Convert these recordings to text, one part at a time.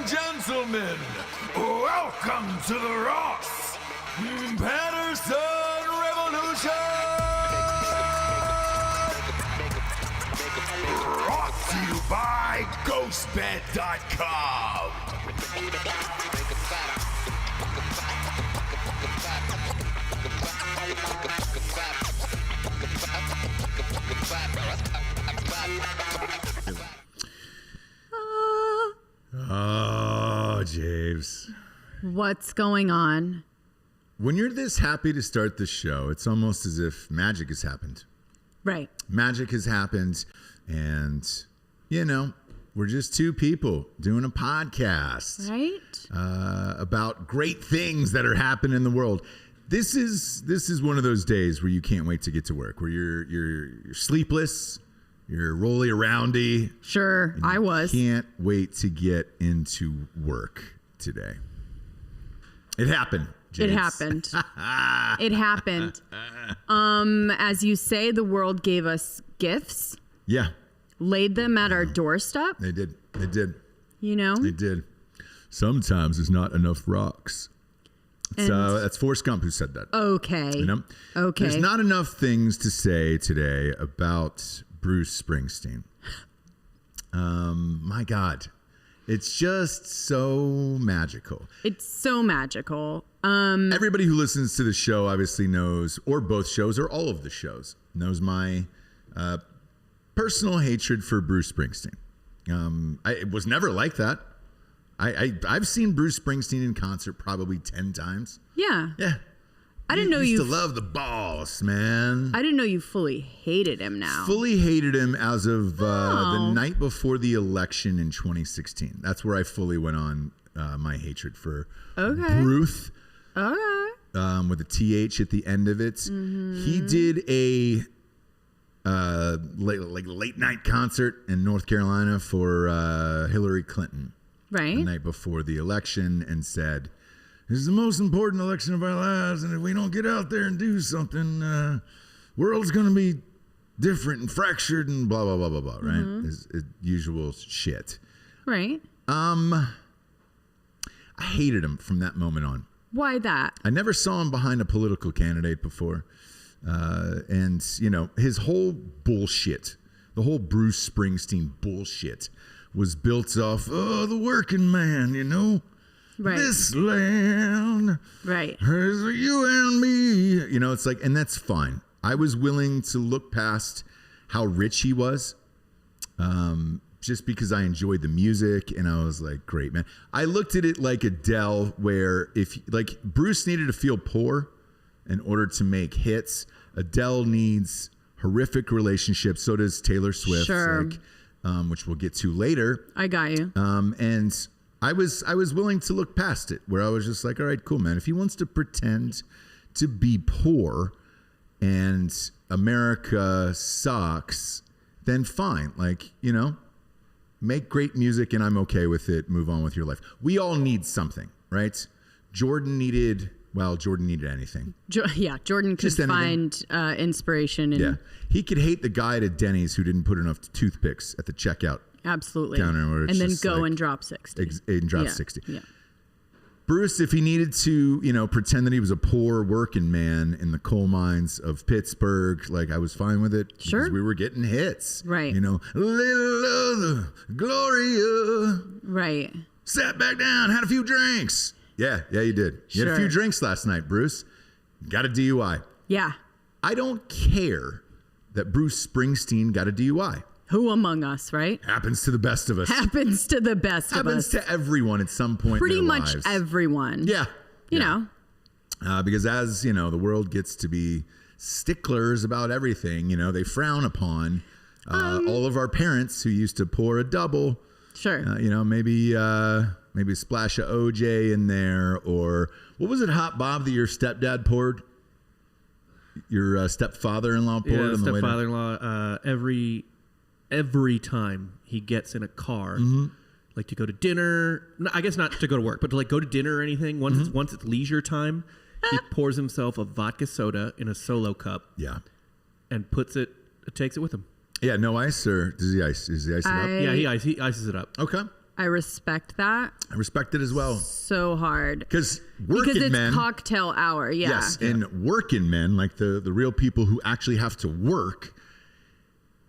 and gentlemen, welcome to the Ross Patterson Revolution! Brought to you by GhostBed.com. Oh, James. What's going on? When you're this happy to start the show, it's almost as if magic has happened. Right. Magic has happened, and, you know, we're just two people doing a podcast. Right. About great things that are happening in the world. This is one of those days where you can't wait to get to work, where you're sleepless, you're rolly aroundy. Sure, I was. Can't wait to get into work today. It happened. James. It happened. It happened. As you say, the world gave us gifts. Yeah. Laid them at our doorstep. They did. They did. You know? They did. Sometimes there's not enough rocks. That's Forrest Gump who said that. Okay. You know? Okay. There's not enough things to say today about Bruce Springsteen. My God. It's just so magical. It's so magical. Everybody who listens to the show obviously knows, or both shows, or all of the shows, knows my personal hatred for Bruce Springsteen. It was never like that. I've seen Bruce Springsteen in concert probably 10 times. Yeah. Yeah. I didn't know you used to love the boss, man. I didn't know you fully hated him now. Fully hated him as of the night before the election in 2016. That's where I fully went on my hatred for Bruce. Okay. With a TH at the end of it. Mm-hmm. He did a late night concert in North Carolina for Hillary Clinton. Right. The night before the election, and said, "This is the most important election of our lives, and if we don't get out there and do something, world's going to be different and fractured and blah, blah, blah, blah, blah," right? Mm-hmm. Is usual shit. Right. I hated him from that moment on. Why that? I never saw him behind a political candidate before. And, you know, his whole bullshit, the whole Bruce Springsteen bullshit was built off, the working man, you know? Right. This land. Right. Is you and me. You know, it's like, and that's fine. I was willing to look past how rich he was, just because I enjoyed the music, and I was like, great, man. I looked at it like Adele, where if, like, Bruce needed to feel poor in order to make hits. Adele needs horrific relationships. So does Taylor Swift. Sure. Like, which we'll get to later. I got you. And I was willing to look past it, where I was just like, all right, cool, man. If he wants to pretend to be poor and America sucks, then fine. Like, you know, make great music and I'm okay with it. Move on with your life. We all need something, right? Jordan needed anything. Jordan could find inspiration. Yeah. He could hate the guy at Denny's who didn't put enough toothpicks at the checkout. Absolutely. Counter, and then go and drop 60. And drop 60. Yeah. Bruce, if he needed to, you know, pretend that he was a poor working man in the coal mines of Pittsburgh, like, I was fine with it. Sure. Because we were getting hits. Right. You know, little Gloria. Right. Sat back down, had a few drinks. Yeah, you did. You had a few drinks last night, Bruce. Got a DUI. Yeah. I don't care that Bruce Springsteen got a DUI. Who among us, right? Happens to the best of us. Happens to the best of us. Happens to everyone at some point Pretty in their much lives. everyone. Yeah. You know. Because as, you know, the world gets to be sticklers about everything, you know, they frown upon all of our parents who used to pour a double. Sure. You know, maybe a splash of OJ in there, or what was it, Hot Bob, that your stepdad poured? Your stepfather-in-law poured on the way to... stepfather-in-law, every time he gets in a car, like to go to dinner, I guess not to go to work, but to like go to dinner or anything, once it's leisure time, he pours himself a vodka soda in a solo cup. Yeah. And takes it with him. Yeah, no ice, or does he ice? Does he ice it up? Yeah, he ices it up. Okay. I respect that. I respect it as well. So hard. Because it's men, cocktail hour. Yeah. Yes. And working men, like the real people who actually have to work,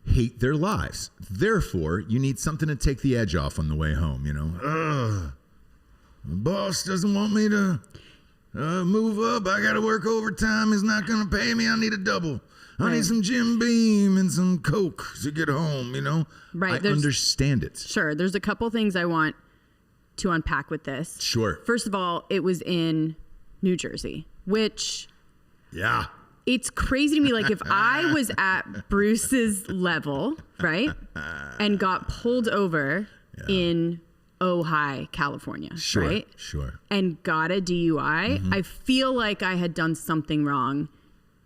hate their lives. Therefore, you need something to take the edge off on the way home, you know? Ugh. The boss doesn't want me to move up. I got to work overtime. He's not going to pay me. I need a double. I need some Jim Beam and some Coke to get home, you know? Right. I understand it. Sure. There's a couple things I want to unpack with this. Sure. First of all, it was in New Jersey, which... Yeah. It's crazy to me. Like if I was at Bruce's level, right, and got pulled over in Ojai, California, right? Sure. And got a DUI, I feel like I had done something wrong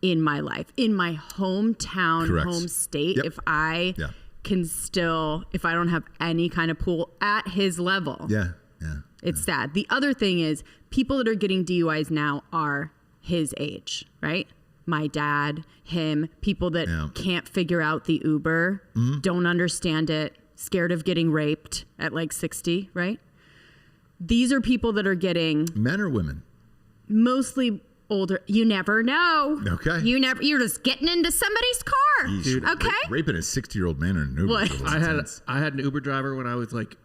in my life, in my hometown, home state. Yep. If I can still, if I don't have any kind of pull at his level. Yeah. It's sad. The other thing is people that are getting DUIs now are his age, right? My dad, him, people that can't figure out the Uber, don't understand it, scared of getting raped at like 60, right? These are people that are getting... Men or women? Mostly older. You never know. Okay. You're just getting into somebody's car. Dude, okay. Raping a 60-year-old man in an Uber. What? I had an Uber driver when I was like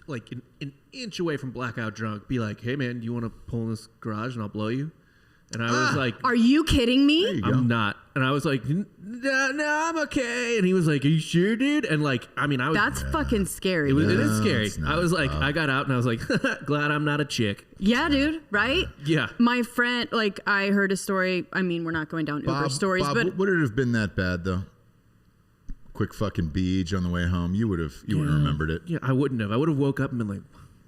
an inch away from blackout drunk. Be like, hey man, do you want to pull in this garage and I'll blow you? And I was like, are you kidding me? I'm not. And I was like, no, I'm okay. And he was like, are you sure, dude? And like, I mean, I was. That's fucking scary. It is scary. I was like, I got out and I was like, glad I'm not a chick. Yeah, dude. Right? Yeah. My friend, like, I heard a story. I mean, we're not going down Uber stories, Bob, but would it have been that bad though? Quick fucking beach on the way home. You would have remembered it. Yeah, I wouldn't have. I would have woke up and been like,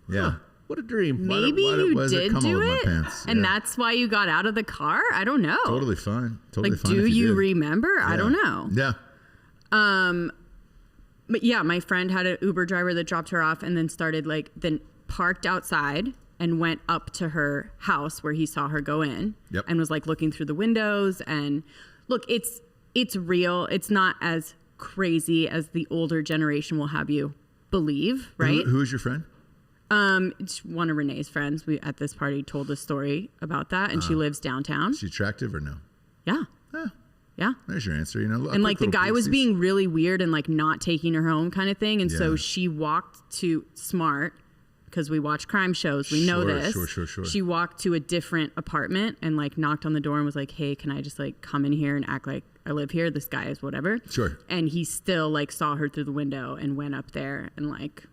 yeah. What a dream. Maybe you did do it, and Yeah. that's why you got out of the car? I don't know. Totally fine. Totally like, fine. do if you did. remember? Yeah. I don't know. Yeah. But yeah, my friend had an Uber driver that dropped her off and then then parked outside and went up to her house where he saw her go in and was like looking through the windows. And look, it's real. It's not as crazy as the older generation will have you believe, right? Who is your friend? It's one of Renee's friends. We at this party told a story about that, and she lives downtown. Is she attractive or no? Yeah. Yeah. There's your answer. You know, and like the guy was being really weird and like not taking her home kind of thing, and so she walked to Smart because we watch crime shows. We know this. Sure. She walked to a different apartment and like knocked on the door and was like, "Hey, can I just like come in here and act like I live here? This guy is whatever." Sure. And he still like saw her through the window and went up there and like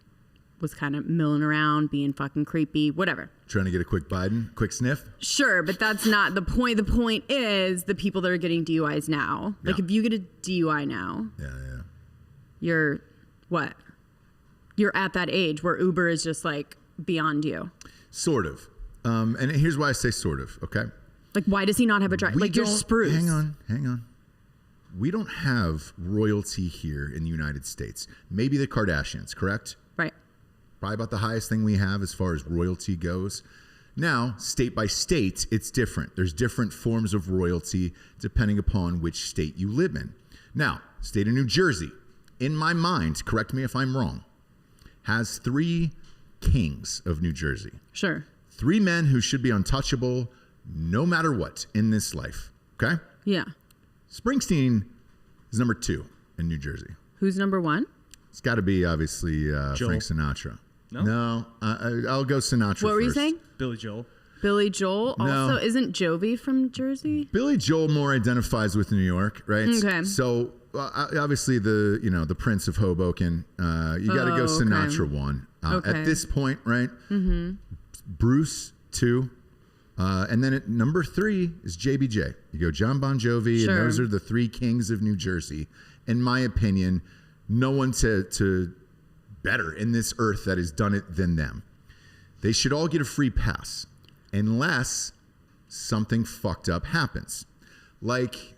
was kind of milling around, being fucking creepy, whatever. Trying to get a quick Biden, quick sniff? Sure, but that's not the point. The point is the people that are getting DUIs now. Like if you get a DUI now, you're what? You're at that age where Uber is just like beyond you. Sort of. And here's why I say sort of, okay? Like why does he not have a driver? Like you're Spruce. Hang on. We don't have royalty here in the United States. Maybe the Kardashians, correct? Right. Probably about the highest thing we have as far as royalty goes. Now, state by state, it's different. There's different forms of royalty depending upon which state you live in. Now, state of New Jersey, in my mind, correct me if I'm wrong, has 3 kings of New Jersey. Sure. 3 men who should be untouchable no matter what in this life. Okay? Yeah. Springsteen is number 2 in New Jersey. Who's number 1? It's got to be obviously Frank Sinatra. No, I'll go Sinatra. What were you first. saying? Billy Joel. Billy Joel. No. Also, isn't Jovi from Jersey? Billy Joel more identifies with New York, right? Okay. So obviously the Prince of Hoboken. You got to go Sinatra 1 at this point, right? Mm-hmm. Bruce 2. And then at number 3 is JBJ. You go John Bon Jovi, Sure. and those are the 3 kings of New Jersey. In my opinion, no one to better in this earth that has done it than them. They should all get a free pass unless something fucked up happens. Like,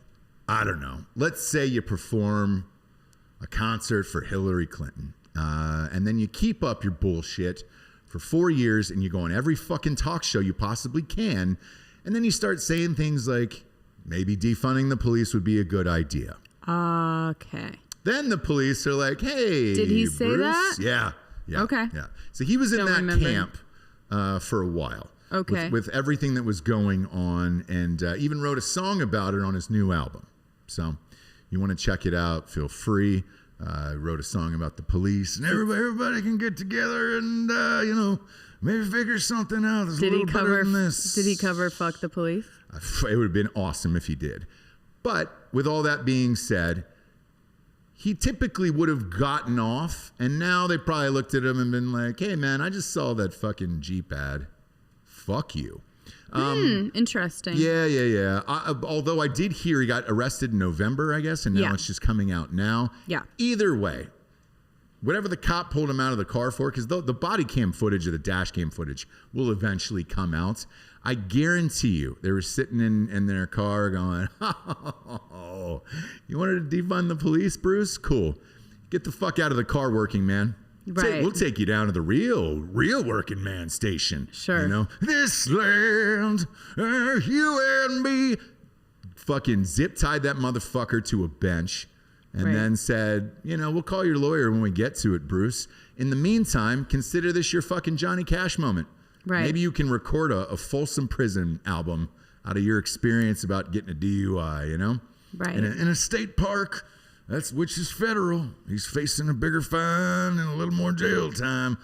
I don't know. Let's say you perform a concert for Hillary Clinton, and then you keep up your bullshit for 4 years and you go on every fucking talk show you possibly can, and then you start saying things like, maybe defunding the police would be a good idea. Okay. Then the police are like, hey, Did he say Bruce? that? Yeah. Yeah. Okay. Yeah. So he was in Don't that remember. camp for a while. Okay. With everything that was going on, and even wrote a song about it on his new album. So you want to check it out, feel free. Wrote a song about the police, and everybody can get together and, maybe figure something out that's a little better than this. Did he cover Fuck the Police? It would have been awesome if he did. But with all that being said, he typically would have gotten off, and now they probably looked at him and been like, hey, man, I just saw that fucking Jeep ad. Fuck you. Interesting. Yeah. Although I did hear he got arrested in November, I guess, and now it's just coming out now. Yeah. Either way, whatever the cop pulled him out of the car for, because the body cam footage or the dash cam footage will eventually come out. I guarantee you they were sitting in their car going, oh, you wanted to defund the police, Bruce? Cool. Get the fuck out of the car, working man. Right. We'll take you down to the real working man station. Sure. You know, this land, you and me. Fucking zip tied that motherfucker to a bench and then said, we'll call your lawyer when we get to it, Bruce. In the meantime, consider this your fucking Johnny Cash moment. Right. Maybe you can record a Folsom Prison album out of your experience about getting a DUI, Right. In a state park. Which is federal. He's facing a bigger fine and a little more jail time.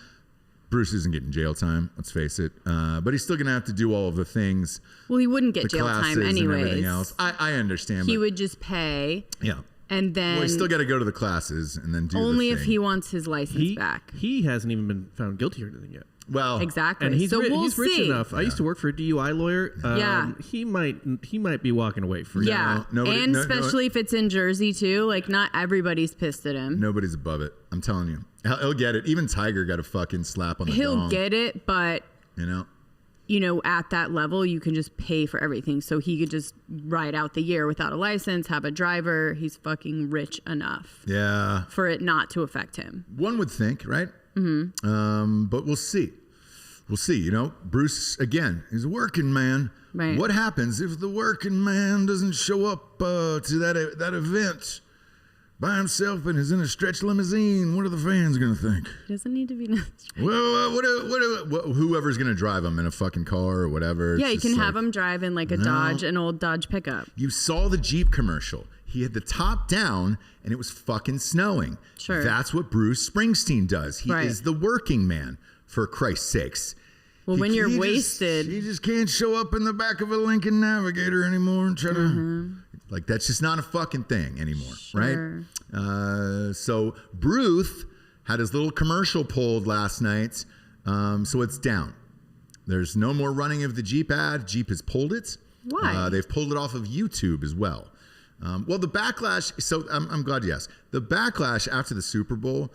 Bruce isn't getting jail time, let's face it. But he's still going to have to do all of the things. Well, he wouldn't get the jail time classes and everything anyways. else. I understand. He would just pay. Yeah. And then. Well, he's still got to go to the classes and then do only the if thing. he wants his license back. He hasn't even been found guilty or anything yet. Well, Exactly. And he's, so he's we'll rich see. enough. I used to work for a DUI lawyer. Yeah. He might be walking away free. Yeah. And especially if it's in Jersey too. Like not everybody's pissed at him. Nobody's above it. I'm telling you. He'll get it. Even Tiger got a fucking slap on the He'll dong. get it, but at that level, you can just pay for everything. So he could just ride out the year without a license, have a driver. He's fucking rich enough. Yeah. For it not to affect him. One would think, right? Mm-hmm. But we'll see. We'll see. Bruce, again, is a working man. Right. What happens if the working man doesn't show up to that event by himself and is in a stretch limousine? What are the fans going to think? He doesn't need to be. Well, whoever's going to drive him in a fucking car or whatever. Yeah, you can have him drive in like an old Dodge pickup. You saw the Jeep commercial. He had the top down and it was fucking snowing. Sure. That's what Bruce Springsteen does. He is the working man, for Christ's sakes. Well, when you're wasted. He just can't show up in the back of a Lincoln Navigator anymore and try to. Like, that's just not a fucking thing anymore, Sure. right? So Bruce had his little commercial pulled last night. So it's down. There's no more running of the Jeep ad. Jeep has pulled it. Why? They've pulled it off of YouTube as well. Well, the backlash. So I'm glad you asked. The backlash after the Super Bowl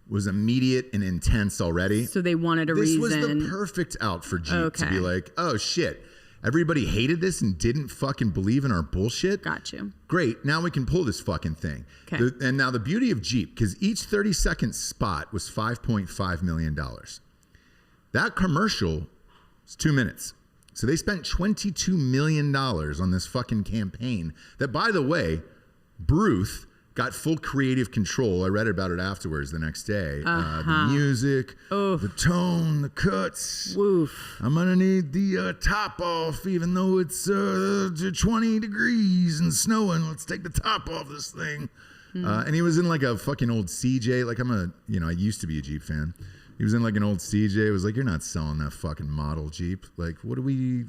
was immediate and intense already. So they wanted a reason. This was the perfect out for Jeep to be like, oh shit, everybody hated this and didn't fucking believe in our bullshit. Got you. Great, now we can pull this fucking thing. Okay. And now the beauty of Jeep, because each 30-second spot was $5.5 million. That commercial was 2 minutes. So they spent $22 million on this fucking campaign that, by the way, Bruce got full creative control. I read about it afterwards the next day. The music, the tone, the cuts. Woof. I'm going to need the top off, even though it's 20 degrees and snowing. Let's take the top off this thing. And he was in like a fucking old CJ. Like I used to be a Jeep fan. He was in like an old CJ. It was like, you're not selling that fucking model Jeep. Like, what are we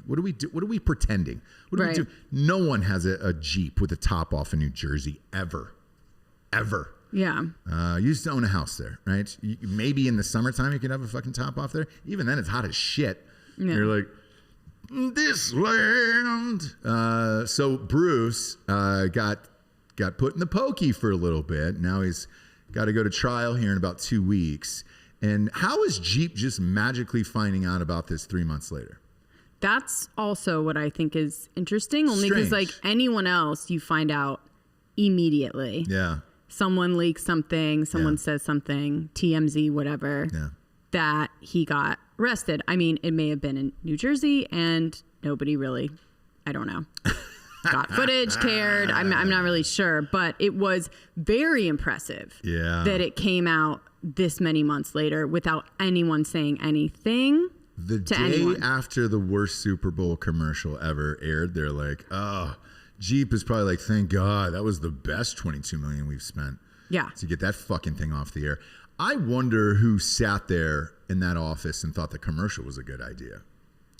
pretending? What do we do? No one has a Jeep with a top off in New Jersey ever. Yeah. You used to own a house there, right? Maybe in the summertime you could have a fucking top off there. Even then it's hot as shit. Yeah. You're like, this land. So Bruce got put in the pokey for a little bit. Now he's got to go to trial here in about 2 weeks. And how is Jeep just magically finding out about this 3 months later? That's also what I think is interesting. Only because like anyone else, you find out immediately. Yeah. Someone leaks something, someone says something, TMZ, whatever, that he got arrested. I mean, it may have been in New Jersey and nobody really, I don't know, got footage, cared. I'm not really sure, but it was very impressive that it came out this many months later without anyone saying anything. The to day anyone. after the worst Super Bowl commercial ever aired, they're like, oh, Jeep is probably like, thank God, that was the best $22 million we've spent. Yeah. To get that fucking thing off the air. I wonder who sat there in that office and thought the commercial was a good idea.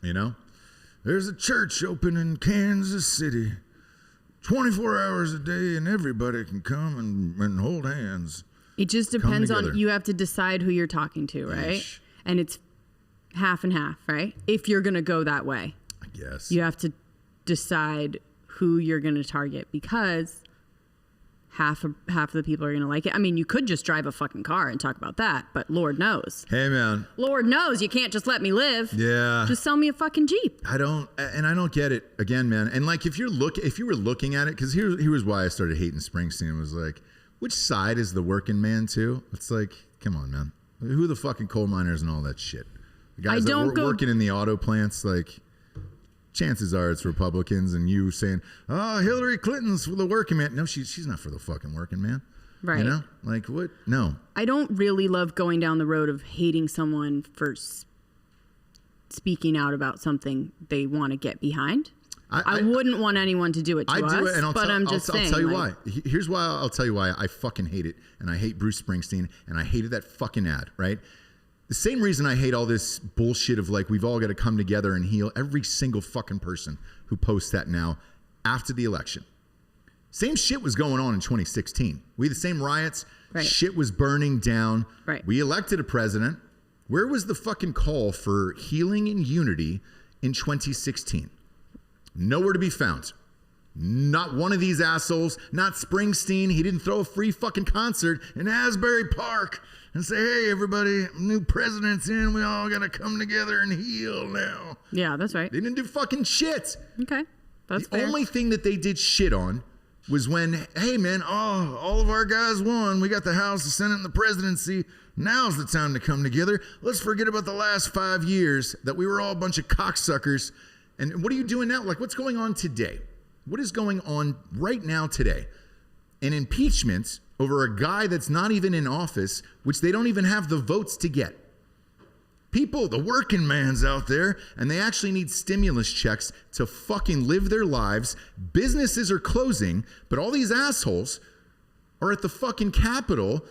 You know? There's a church open in Kansas City, 24 hours a day, and everybody can come and hold hands. It just depends on, together. you have to decide who you're talking to, right? Yeesh. And it's half and half, right? If you're going to go that way. I guess. You have to decide who you're going to target, because half of the people are going to like it. I mean, you could just drive a fucking car and talk about that, but Lord knows. Hey, man. Lord knows you can't just let me live. Yeah. Just sell me a fucking Jeep. I don't get it again, man. And like, if you were looking at it, because here's why I started hating Springsteen. It was like, which side is the working man to? It's like, come on, man. Who are the fucking coal miners and all that shit? The guys that were working in the auto plants, like, chances are it's Republicans, and you saying, oh, Hillary Clinton's for the working man. No, she's not for the fucking working man. Right. You know? Like, what? No. I don't really love going down the road of hating someone for speaking out about something they want to get behind. I wouldn't want anyone to do it to us, do it, and I'm just saying. I'll tell you why. Here's why I'll tell you why I fucking hate it, and I hate Bruce Springsteen, and I hated that fucking ad, right? The same reason I hate all this bullshit of like, we've all got to come together and heal. Every single fucking person who posts that now after the election. Same shit was going on in 2016. We had the same riots. Right. Shit was burning down. Right. We elected a president. Where was the fucking call for healing and unity in 2016? Nowhere to be found. Not one of these assholes. Not Springsteen. He didn't throw a free fucking concert in Asbury Park and say, hey, everybody, new president's in. We all got to come together and heal now. Yeah, that's right. They didn't do fucking shit. Okay. That's The fair. only thing that they did shit on was when, hey, man, all of our guys won. We got the House, the Senate, and the presidency. Now's the time to come together. Let's forget about the last 5 years that we were all a bunch of cocksuckers. And what are you doing now? Like, what's going on today? What is going on right now today? An impeachment over a guy that's not even in office, which they don't even have the votes to get. People, the working man's out there, and they actually need stimulus checks to fucking live their lives. Businesses are closing, but all these assholes are at the fucking Capitol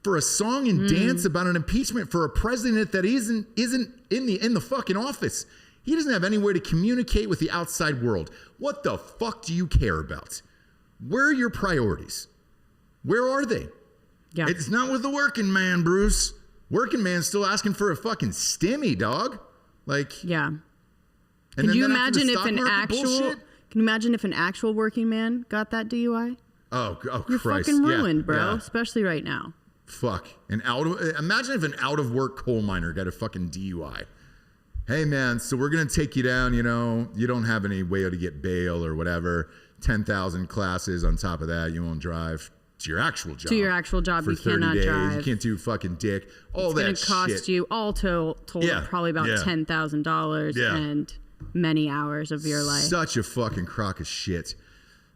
for a song and dance about an impeachment for a president that isn't in the fucking office. He doesn't have anywhere to communicate with the outside world. What the fuck do you care about? Where are your priorities? Where are they? Yeah. It's not with the working man, Bruce. Working man's still asking for a fucking stimmy, dog. Like, Yeah. and Can then you after the imagine if stock an market actual bullshit? Can you imagine if an actual working man got that DUI? Oh You're Christ. fucking Yeah, ruined, bro. yeah. Especially right now. Fuck. Imagine if an out of work coal miner got a fucking DUI. Hey man, so we're gonna take you down, you know, you don't have any way to get bail or whatever. 10,000 classes on top of that, you won't drive to your actual job. To your actual job, for you 30 cannot days. drive. You can't do fucking dick. All It's that going to cost shit. you all told Yeah, probably about yeah. $10,000 Yeah. and many hours of your life. Such a fucking crock of shit.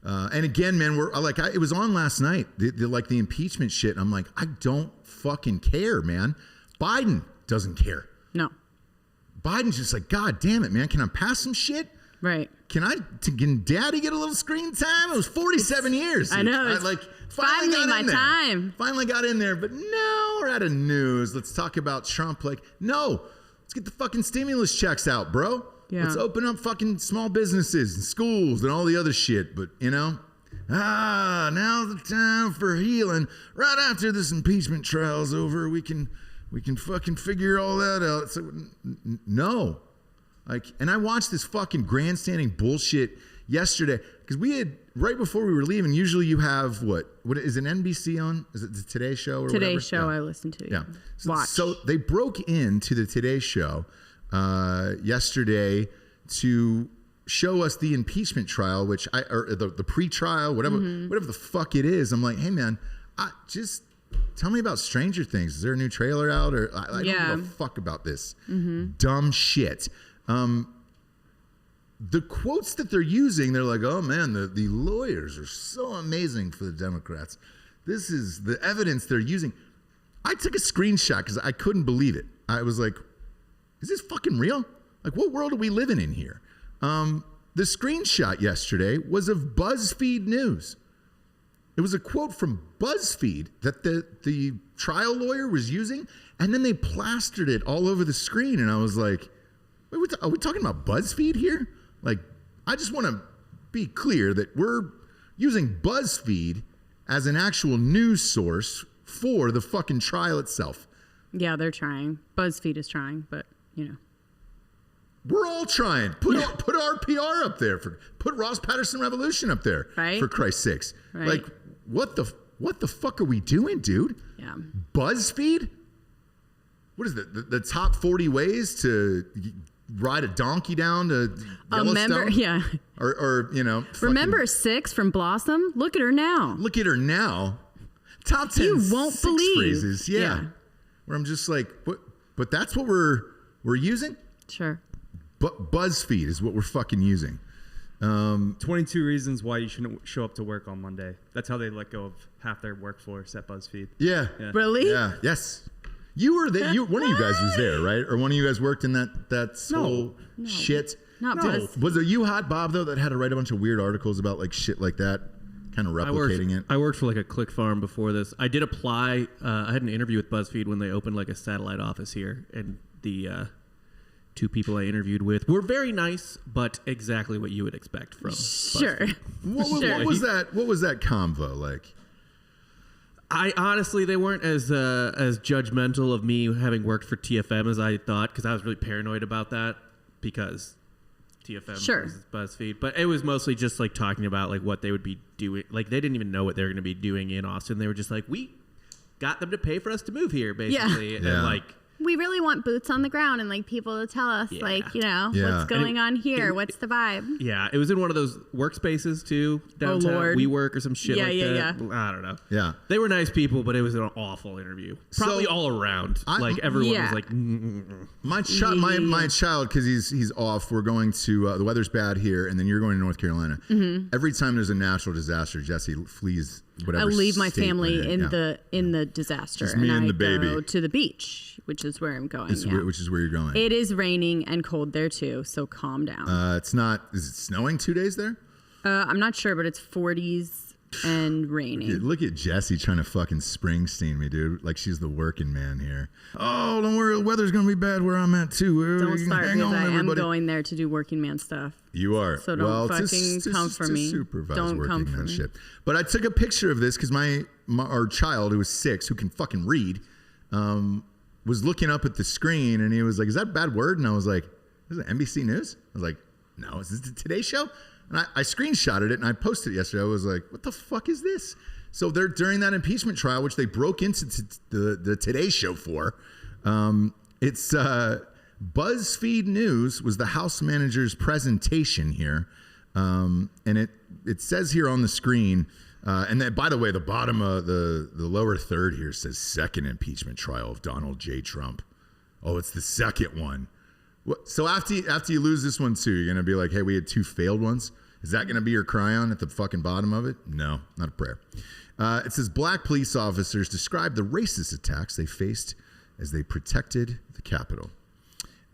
And again, man, it was on last night, the impeachment shit. And I'm like, I don't fucking care, man. Biden doesn't care. No. Biden's just like, God damn it, man. Can I pass some shit? Right. Can daddy get a little screen time? It was 47 years. I know. Finally got my in there. time. Finally got in there, but no, we're out of news. Let's talk about Trump. Like, no, let's get the fucking stimulus checks out, bro. Yeah. Let's open up fucking small businesses and schools and all the other shit. But, you know, now's the time for healing. Right after this impeachment trial's over, we can fucking figure all that out. It's like, no. Like, and I watched this fucking grandstanding bullshit yesterday because we had, right before we were leaving, usually you have what is an NBC on? Is it the Today Show or Today whatever? Show Yeah. I listened to. Yeah. Watch. So they broke into the Today Show yesterday to show us the impeachment trial, or the pre-trial, whatever the fuck it is. I'm like, hey man, just tell me about Stranger Things. Is there a new trailer out? Or I don't give a fuck about this dumb shit. The quotes that they're using, they're like, oh man, the lawyers are so amazing for the Democrats. This is the evidence they're using. I took a screenshot because I couldn't believe it. I was like, is this fucking real? Like, what world are we living in here? The screenshot yesterday was of BuzzFeed News. It was a quote from BuzzFeed that the trial lawyer was using, and then they plastered it all over the screen. And I was like, wait, are we talking about BuzzFeed here? Like, I just want to be clear that we're using BuzzFeed as an actual news source for the fucking trial itself. Yeah, they're trying. BuzzFeed is trying, but, We're all trying. Put our PR up there. Put Ross Patterson Revolution up there. Right. For Christ's sakes. Right. Like, what the fuck are we doing, dude? Yeah. BuzzFeed? What is the top 40 ways to ride a donkey down to Yellowstone? Yeah. Or Remember Six from Blossom? Look at her now. Look at her now. Top 10 You won't Six believe. phrases. Yeah. Where I'm just like, what? But that's what we're using? Sure. But BuzzFeed is what we're fucking using. 22 reasons why you shouldn't show up to work on Monday. That's how they let go of half their workforce at BuzzFeed. Yeah. Really? Yeah. Yes. You were there. One of you guys was there, right? Or one of you guys worked in that whole shit. Not BuzzFeed. Was it you, Hot Bob, though, that had to write a bunch of weird articles about like shit like that, kind of replicating it? I worked for like a click farm before this. I did apply. I had an interview with BuzzFeed when they opened like a satellite office here, and the two people I interviewed with were very nice, but exactly what you would expect from BuzzFeed. What was that? What was that convo like? I honestly, they weren't as judgmental of me having worked for TFM as I thought, because I was really paranoid about that because TFM versus BuzzFeed. But it was mostly just like talking about like what they would be doing. Like they didn't even know what they were going to be doing in Austin. They were just like, we got them to pay for us to move here, basically. Yeah. And like, we really want boots on the ground and like people to tell us what's going on here. What's the vibe? Yeah, it was in one of those workspaces too, downtown, WeWork or some shit like that. Yeah. I don't know. Yeah. They were nice people, but it was an awful interview. Probably all around. Like everyone was like, my child, because he's off. We're going to the weather's bad here, and then you're going to North Carolina. Mm-hmm. Every time there's a natural disaster, Jesse flees whatever. I leave my state family in the disaster, just me and the baby. Go to the beach, which is where I'm going. Which is where you're going. It is raining and cold there too, so calm down. It's not. Is it snowing 2 days there? I'm not sure, but it's 40s and raining. Look at Jessie trying to fucking Springsteen me, dude. Like she's the working man here. Oh, don't worry, the weather's gonna be bad where I'm at too. Don't start, because I am going there to do working man stuff. You are. So don't come for me. Don't come for me. Shit. But I took a picture of this because our child, who was 6, who can fucking read, was looking up at the screen, and he was like, "Is that a bad word?" And I was like, "Is it NBC News?" I was like, "No, is this the Today Show?" And I screenshotted it and I posted it yesterday. I was like, "What the fuck is this?" So they're during that impeachment trial, which they broke into the Today Show for. It's BuzzFeed News was the House manager's presentation here, and it says here on the screen. And then, by the way, the bottom of the lower third here says second impeachment trial of Donald J. Trump. Oh, it's the second one. So after you lose this one too, you're going to be like, hey, we had 2 failed ones. Is that going to be your cryon at the fucking bottom of it? No, not a prayer. It says black police officers described the racist attacks they faced as they protected the Capitol.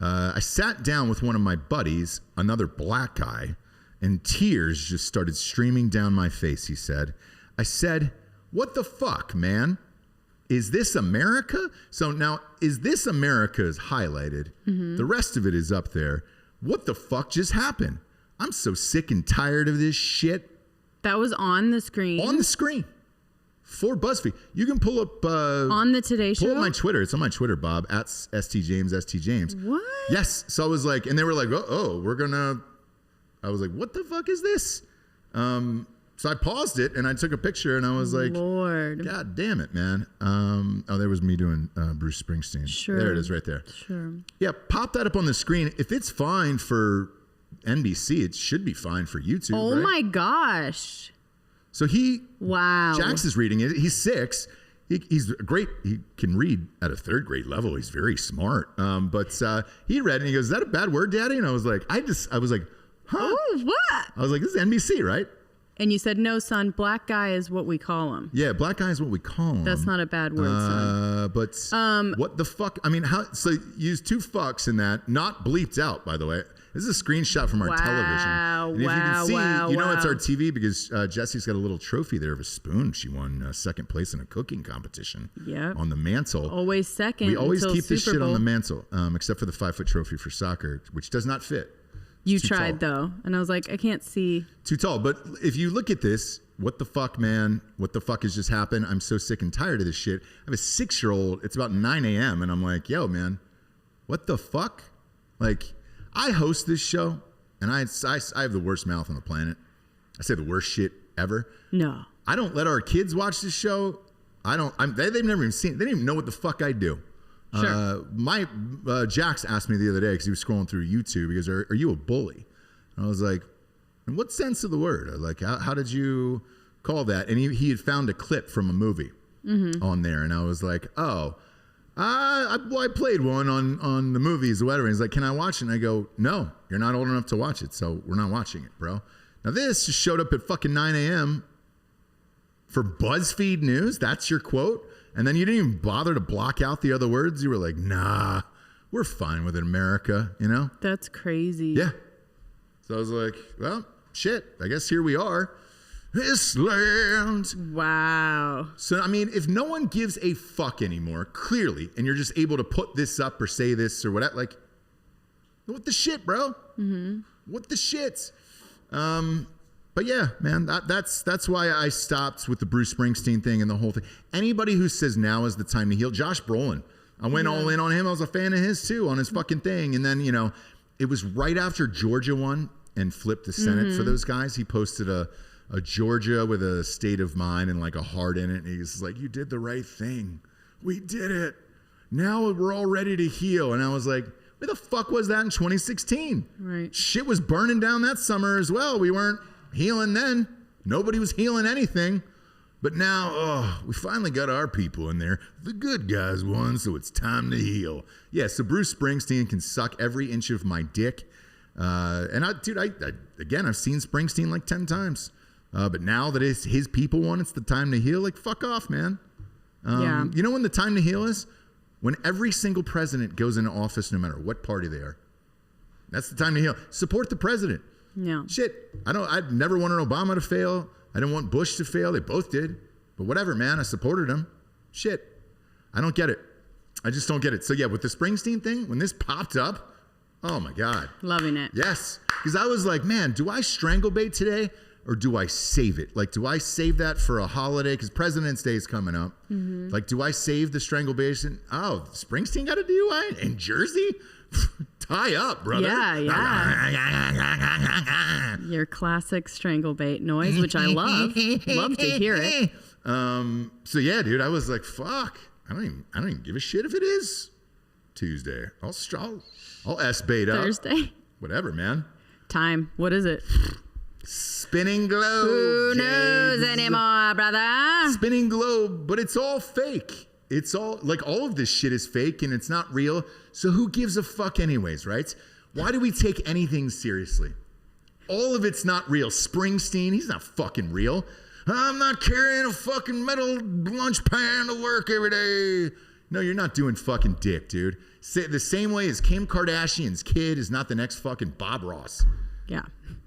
I sat down with one of my buddies, another black guy, and tears just started streaming down my face, he said. I said, what the fuck, man? Is this America? So now, is this America is highlighted? Mm-hmm. The rest of it is up there. What the fuck just happened? I'm so sick and tired of this shit. That was on the screen? On the screen. For BuzzFeed. You can pull up... on the Today Show? Pull up my Twitter. It's on my Twitter, Bob, at STJames. What? Yes. So I was like... And they were like, we're going to... I was like, what the fuck is this? So I paused it and I took a picture and I was like, Lord. God damn it, man. There was me doing Bruce Springsteen. Sure. There it is right there. Sure. Yeah, pop that up on the screen. If it's fine for NBC, it should be fine for YouTube. Oh right? my gosh. So Wow. Jax is reading it. He's 6. He's great. He can read at a 3rd grade level. He's very smart. But he read it and he goes, is that a bad word, Daddy? And I was like, I was like, huh? Oh, what? I was like, this is NBC, right? And you said, no, son, black guy is what we call him. Yeah, black guy is what we call him. That's not a bad word, son. But what the fuck? I mean, how? So use 2 fucks in that, not bleeped out, by the way. This is a screenshot from our television. And if you can see, you know it's our TV because Jesse's got a little trophy there of a spoon. She won second place in a cooking competition on the mantle. Always second. We always keep this shit on the mantle, except for the 5-foot trophy for soccer, which does not fit. You tried, though. And I was like, I can't see. Too tall. But if you look at this, what the fuck, man? What the fuck has just happened? I'm so sick and tired of this shit. I have a 6-year-old. It's about 9 a.m. And I'm like, yo, man, what the fuck? Like, I host this show, and I have the worst mouth on the planet. I say the worst shit ever. No. I don't let our kids watch this show. They've never even seen it. They didn't even know what the fuck I do. Sure. Jax asked me the other day because he was scrolling through YouTube. He goes, "Are you a bully?" And I was like, "In what sense of the word? Like, how did you call that?" And he had found a clip from a movie on there, and I was like, "Oh, I played one on the movies or whatever." And he's like, "Can I watch it?" And I go, "No, you're not old enough to watch it, so we're not watching it, bro." Now this just showed up at fucking 9 a.m. for BuzzFeed News. That's your quote. And then you didn't even bother to block out the other words. You were like, nah, we're fine with it, America, you know? That's crazy. Yeah. So I was like, well, shit, I guess here we are. This land. Wow. So, I mean, if no one gives a fuck anymore, clearly, and you're just able to put this up or say this or whatever, like, what the shit, bro? Mm-hmm. What the shit? But yeah, man, that's why I stopped with the Bruce Springsteen thing and the whole thing. Anybody who says now is the time to heal, Josh Brolin, I went all in on him. I was a fan of his too, on his fucking thing. And then, you know, it was right after Georgia won and flipped the Senate for those guys. He posted a Georgia with a state of mind and like a heart in it. And he's like, you did the right thing. We did it. Now we're all ready to heal. And I was like, where the fuck was that in 2016? Right. Shit was burning down that summer as well. We weren't healing then. Nobody was healing anything. But now, we finally got our people in there. The good guys won, so it's time to heal. Yeah, so Bruce Springsteen can suck every inch of my dick. And I've seen Springsteen like 10 times. But now that it's his people won, it's the time to heal. Like, fuck off, man. You know when the time to heal is? When every single president goes into office, no matter what party they are. That's the time to heal. Support the president. No. Shit. I'd never wanted Obama to fail. I didn't want Bush to fail. They both did. But whatever, man. I supported him. Shit. I don't get it. I just don't get it. So yeah, with the Springsteen thing, when this popped up, oh my God. Loving it. Yes. Because I was like, man, do I strangle bait today or do I save it? Like, do I save that for a holiday? Because President's Day is coming up. Mm-hmm. Like, do I save the strangle bait? Oh, Springsteen got a DUI in Jersey? Tie up, brother. Yeah. Your classic strangle bait noise, which I love. Love to hear it. So yeah, dude, I was like, fuck. I don't even give a shit if it is Tuesday. I'll S-bait up. Thursday. Whatever, man. Time. What is it? Spinning globe. Who knows anymore, brother? Spinning globe, but it's all fake. It's all, like, all of this shit is fake and it's not real. So who gives a fuck anyways, right? Why do we take anything seriously? All of it's not real. Springsteen, he's not fucking real. I'm not carrying a fucking metal lunch pan to work every day. No, you're not doing fucking dick, dude. The same way as Kim Kardashian's kid is not the next fucking Bob Ross. Yeah.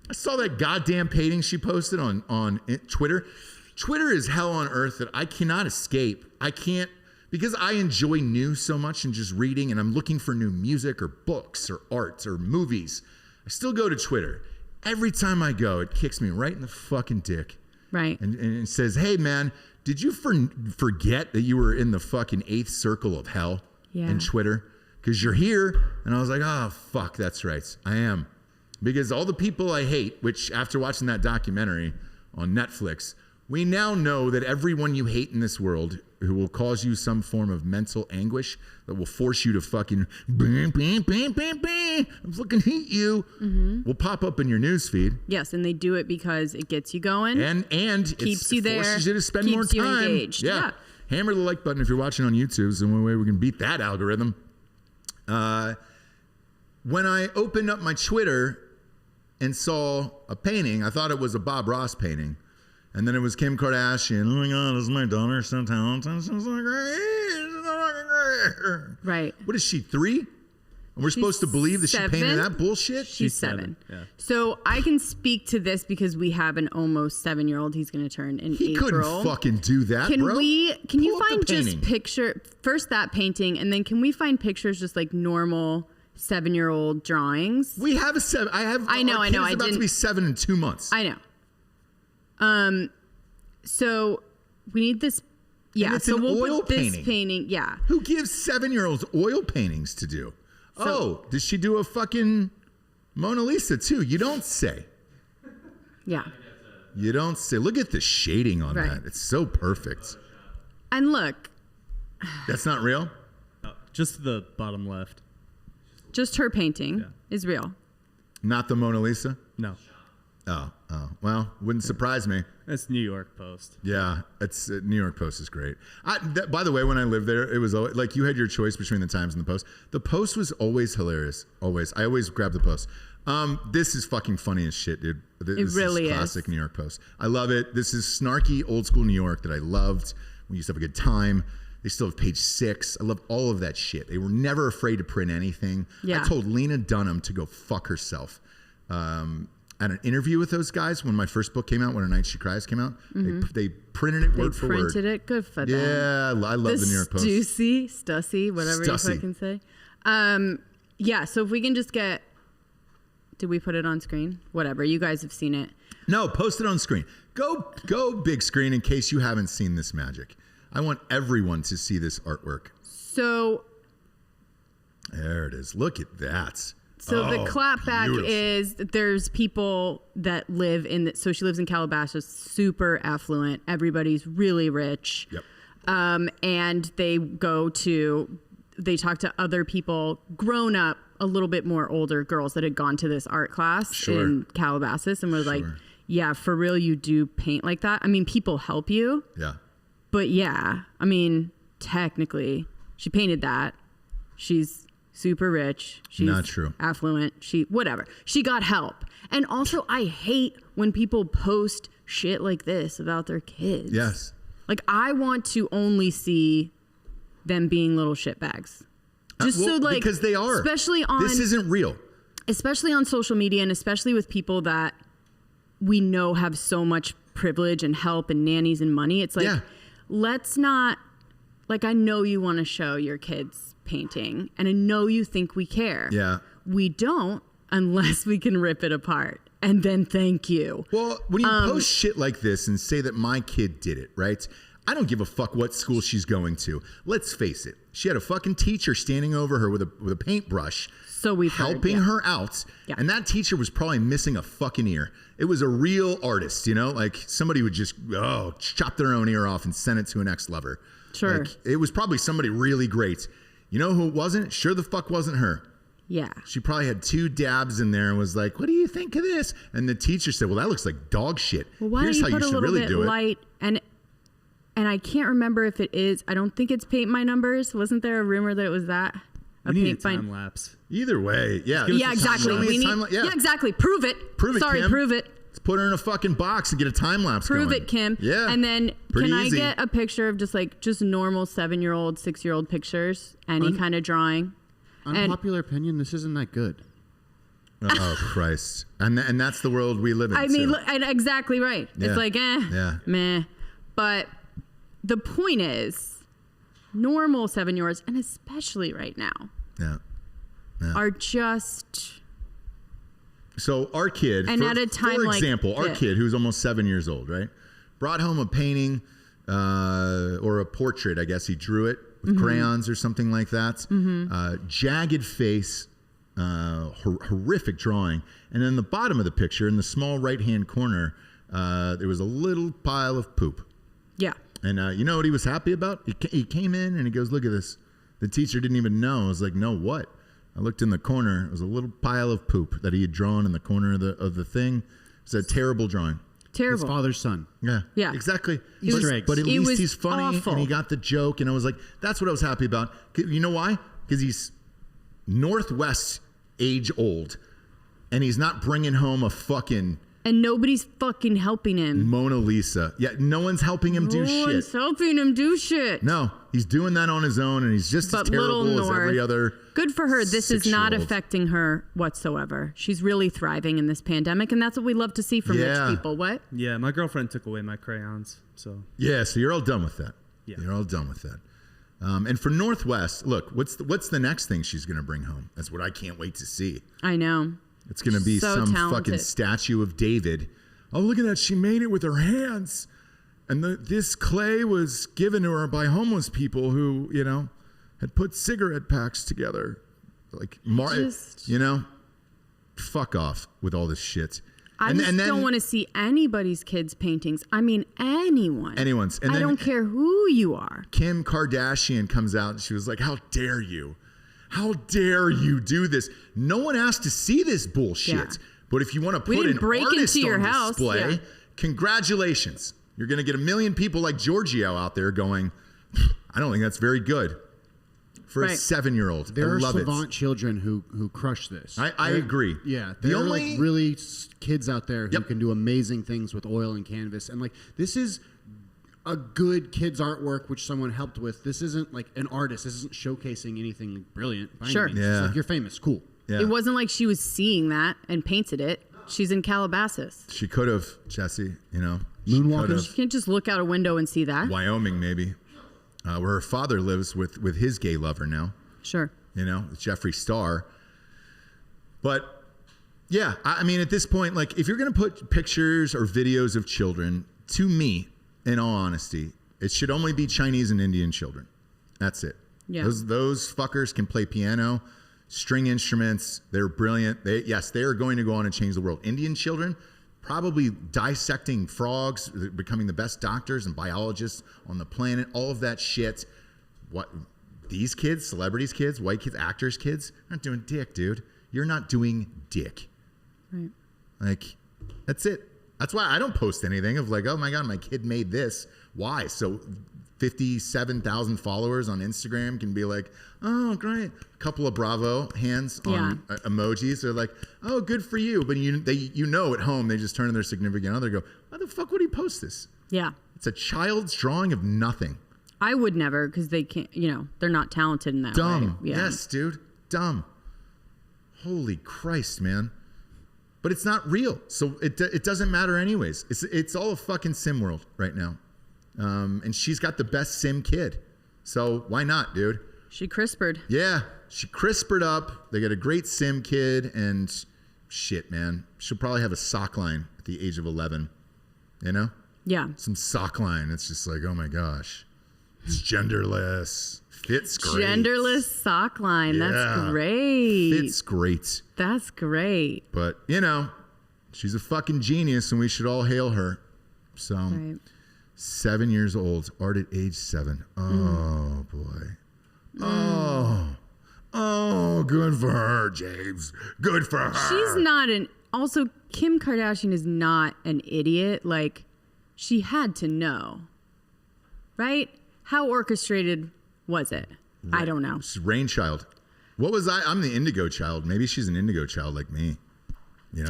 I saw that goddamn painting she posted on Twitter. Twitter is hell on earth that I cannot escape. I can't, because I enjoy news so much and just reading, and I'm looking for new music or books or art or movies. I still go to Twitter. Every time I go, it kicks me right in the fucking dick. Right. And it says, hey, man, did you forget that you were in the fucking 8th circle of hell in Twitter? Because you're here. And I was like, oh, fuck, that's right. I am. Because all the people I hate, which after watching that documentary on Netflix, we now know that everyone you hate in this world who will cause you some form of mental anguish that will force you to fucking fucking hate you will pop up in your news feed. Yes, and they do it because it gets you going and keeps you there, forces you to spend more keeps you time. Engaged. Yeah. Hammer the like button if you're watching on YouTube. It's the only way we can beat that algorithm. When I opened up my Twitter, and saw a painting. I thought it was a Bob Ross painting. And then it was Kim Kardashian. Oh my God, this is my daughter so talented. She's so great. She's so fucking great. Right. What is she, 3? And we're supposed to believe that she painted that bullshit? She's 7. Yeah. So I can speak to this because we have an almost 7-year-old. He's going to turn in April. He couldn't fucking do that, can bro. Can you Pull up find the just painting. first that painting, and then can we find pictures just like normal 7-year-old drawings? We have a 7. I know. It's about to be 7 in 2 months. I know. So we need this. Yeah. And it's so an we'll oil put this painting. painting. Yeah. Who gives 7-year-olds oil paintings to do? Did she do a fucking Mona Lisa too? You don't say. Yeah. You don't say. Look at the shading on Right. that. It's so perfect. And look, That's not real? Just the bottom left. just her painting is real. Not the Mona Lisa? No, Oh. Well, wouldn't surprise me. that's New York Post. Yeah, it's New York Post is great. By the way, when I lived there, it was always, like you had your choice between the Times and the Post. The Post was always hilarious. Always, I always grabbed the Post. This is fucking funny as shit, dude. This really is classic New York Post. I love it. This is snarky old school New York that I loved. We used to have a good time. They still have Page 6. I love all of that shit. They were never afraid to print anything. Yeah. I told Lena Dunham to go fuck herself. At an interview with those guys when my first book came out, When a Night She Cries came out, they printed it word for word. Printed it. Good for them. Yeah, I love the New York Post. Stussy, whatever Stussy. you fucking say. Yeah, so if we can just get... Did we put it on screen? Whatever. You guys have seen it. No, post it on screen. Go big screen in case you haven't seen this magic. I want everyone to see this artwork. So... There it is. Look at that. So the clapback beautiful. is there's people that live in so she lives in Calabasas, super affluent. Everybody's really rich. Yep. And they talk to other people, grown up, a little bit more older girls that had gone to this art class in Calabasas and were like, yeah, for real, you do paint like that. I mean, people help you. Yeah. But yeah, I mean, technically, she painted that. She's super rich. She's not true. Affluent. She got help. And also, I hate when people post shit like this about their kids. Yes. Like, I want to only see them being little shitbags. Because they are. Especially on... This isn't real. Especially on social media and especially with people that we know have so much privilege and help and nannies and money. It's like, let's not... Like, I know you want to show your kids painting, and I know you think we care. Yeah. We don't unless we can rip it apart. And then thank you. Well, when you post shit like this and say that my kid did it, right? I don't give a fuck what school she's going to. Let's face it. She had a fucking teacher standing over her with a paintbrush. So we've helping her out. Yeah. And that teacher was probably missing a fucking ear. It was a real artist, you know? Like somebody would just chop their own ear off and send it to an ex-lover. Sure. Like, it was probably somebody really great. You know who it wasn't? Sure the fuck wasn't her. Yeah. She probably had 2 dabs in there and was like, what do you think of this? And the teacher said, well, that looks like dog shit. Well, why Here's don't how you put you a should little really bit do it. light and I can't remember if it is. I don't think it's Paint My Numbers. Wasn't there a rumor that it was that? We need a time lapse. Either way, yeah. Yeah, exactly. Yeah, exactly. Prove it. Prove it, Sorry, Kim. prove it. Let's put her in a fucking box and get a time lapse Prove going. it, Kim. Yeah. And then Pretty can easy. I get a picture of just normal 7-year-old, 6-year-old pictures? Any kind of drawing? Unpopular opinion, this isn't that good. Oh, Christ. And that's the world we live in. I mean, exactly right. Yeah. It's like, meh. But the point is, normal 7-year-olds, and especially right now, are just... So our kid, and at a time for like example, our kid who's almost 7 years old, right, brought home a painting or a portrait. I guess he drew it with crayons or something like that. Jagged face, horrific drawing, and then the bottom of the picture, in the small right-hand corner, there was a little pile of poop. Yeah. And you know what he was happy about? He came in and he goes, "Look at this." The teacher didn't even know. I was like, "No, what?" I looked in the corner. It was a little pile of poop that he had drawn in the corner of the thing. It's a terrible drawing. Terrible. His father's son. Yeah. Yeah. Exactly. But at least he's funny awful. and he got the joke. And I was like, that's what I was happy about. You know why? Because he's Northwest age old. and he's not bringing home a fucking... And nobody's fucking helping him. Mona Lisa. Yeah, no one's helping him do shit. No one's helping him do shit. No, he's doing that on his own, and he's just as terrible as every other. Good for her. This is not 6-year-old. affecting her whatsoever. She's really thriving in this pandemic, and that's what we love to see from rich people. What? Yeah, my girlfriend took away my crayons, so. Yeah, so you're all done with that. Yeah. You're all done with that. And for Northwest, look, what's the next thing she's going to bring home? That's what I can't wait to see. I know. It's going to be So some talented. fucking statue of David. Oh, look at that. She made it with her hands. And this clay was given to her by homeless people who, had put cigarette packs together. Like, fuck off with all this shit. I don't want to see anybody's kids' paintings. I mean, anyone. Anyone's. And I don't care who you are. Kim Kardashian comes out and she was like, how dare you? How dare you do this? No one asked to see this bullshit. Yeah. But if you want to We put didn't an break artist into your on house. display, Yeah. congratulations. You're going to get 1 million people like Giorgio out there going, I don't think that's very good for a 7-year-old. There I are love savant children who crush this. I agree. Yeah, there are like really kids out there who Yep. can do amazing things with oil and canvas, and like this is a good kids artwork which someone helped with. This isn't like an artist. This isn't showcasing anything brilliant. By any Sure. means. Yeah. It's like, you're famous. Cool. Yeah. It wasn't like she was seeing that and painted it. She's in Calabasas. She could have, Jesse, Moonwalking. You can't just look out a window and see that. Wyoming, maybe, where her father lives with his gay lover now. Sure. Jeffree Star. But yeah, I mean, at this point, like, if you're going to put pictures or videos of children, to me, in all honesty, it should only be Chinese and Indian children. That's it. Yeah. Those fuckers can play piano, string instruments. They're brilliant. They are going to go on and change the world. Indian children, probably dissecting frogs, becoming the best doctors and biologists on the planet, all of that shit. What these kids, celebrities kids, white kids, actors kids, not doing dick, dude. You're not doing dick. Right. Like, that's it. That's why I don't post anything of like, oh my God, my kid made this. Why? So 57,000 followers on Instagram can be like, oh, great. A couple of bravo hands on emojis. They're like, oh, good for you. But at home, they just turn to their significant other and go, why the fuck would he post this? Yeah. It's a child's drawing of nothing. I would never, because they can't, they're not talented in that Dumb. way. Yeah. Yes, dude. Dumb. Holy Christ, man. But it's not real. So it doesn't matter anyways. It's all a fucking sim world right now. And she's got the best sim kid. So why not, dude? She crispered. Yeah. She crispered up. They got a great sim kid. And shit, man. She'll probably have a sock line at the age of 11. Yeah. Some sock line. It's just like, oh my gosh. It's genderless. Fits great. Genderless sock line. Yeah. That's great. Fits great. That's great. But, she's a fucking genius and we should all hail her. So, Right. 7 years old. Art at age 7. Oh, boy. Oh, good for her, James. Good for her. She's not also, Kim Kardashian is not an idiot. Like, she had to know. Right? How orchestrated was it? I don't know. She's Rainchild. What was I? I'm the indigo child. Maybe she's an indigo child like me.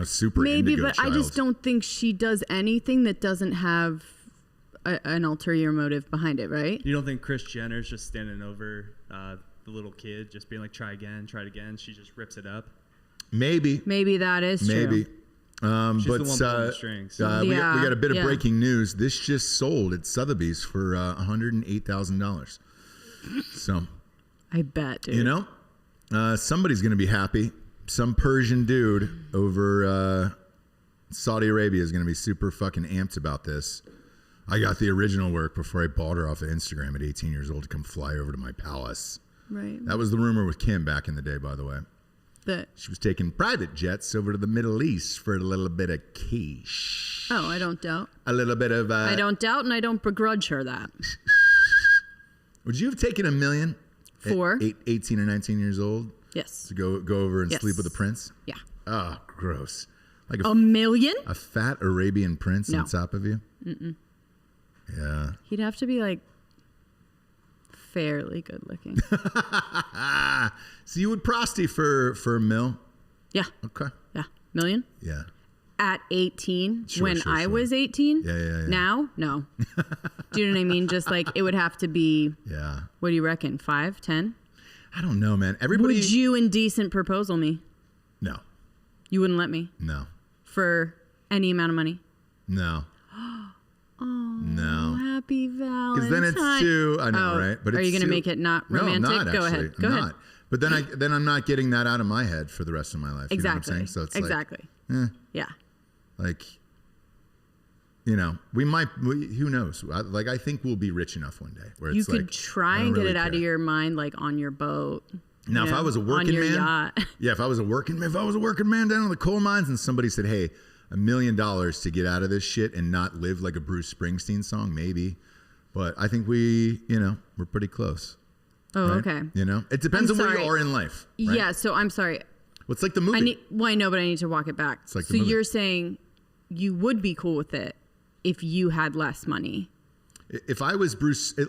Super Maybe, indigo but child. I just don't think she does anything that doesn't have an ulterior motive behind it, right? You don't think Kris Jenner's just standing over the little kid, just being like, try again, try it again? She just rips it up. Maybe. Maybe that is Maybe. true. She's the one pulling the strings. We got a bit of Yeah. breaking news. This just sold at Sotheby's for $108,000. So, I bet, dude. somebody's going to be happy. Some Persian dude over Saudi Arabia is going to be super fucking amped about this. I got the original work before I bought her off of Instagram at 18 years old to come fly over to my palace. Right. That was the rumor with Kim back in the day, by the way. She was taking private jets over to the Middle East for a little bit of quiche. Oh, I don't doubt. A little bit of... I don't doubt, and I don't begrudge her that. Would you have taken $1 million For? at 18 or 19 years old Yes. to go over and Yes. sleep with a prince? Yeah. Oh, gross. Like $1 million? a fat Arabian prince No. on top of you? Mm-mm. Yeah. He'd have to be like fairly good looking. So you would prosty for $1 million? Yeah. Okay. Yeah. million? Yeah. At 18, Sure, when sure, I sure. was 18? Yeah. Now? No. Do you know what I mean? Just like it would have to be, Yeah. what do you reckon, 5, 10? I don't know, man. Everybody. Would you indecent proposal me? No. You wouldn't let me? No. For any amount of money? No. No. Happy Valentine. Because then it's too. I know, right? But are you going to make it not romantic? No, I'm not, Go actually. ahead. Go I'm ahead. not. But then I'm not getting that out of my head for the rest of my life. You know what I'm saying? So it's exactly. Yeah. Like, you know, who knows? I think we'll be rich enough one day where You it's could like, try and get it out of your mind, like on your boat. Now, if I was a working on your man, yacht. yeah, if I was a working man down in the coal mines and somebody said, hey, $1 million to get out of this shit and not live like a Bruce Springsteen song, maybe. But I think we're pretty close. Oh, right? okay. You know, it depends on where you are in life. Right? Yeah. So I'm sorry. Well, it's like the movie. I know, but I need to walk it back. It's like the so movie. you're saying you would be cool with it if you had less money. If I was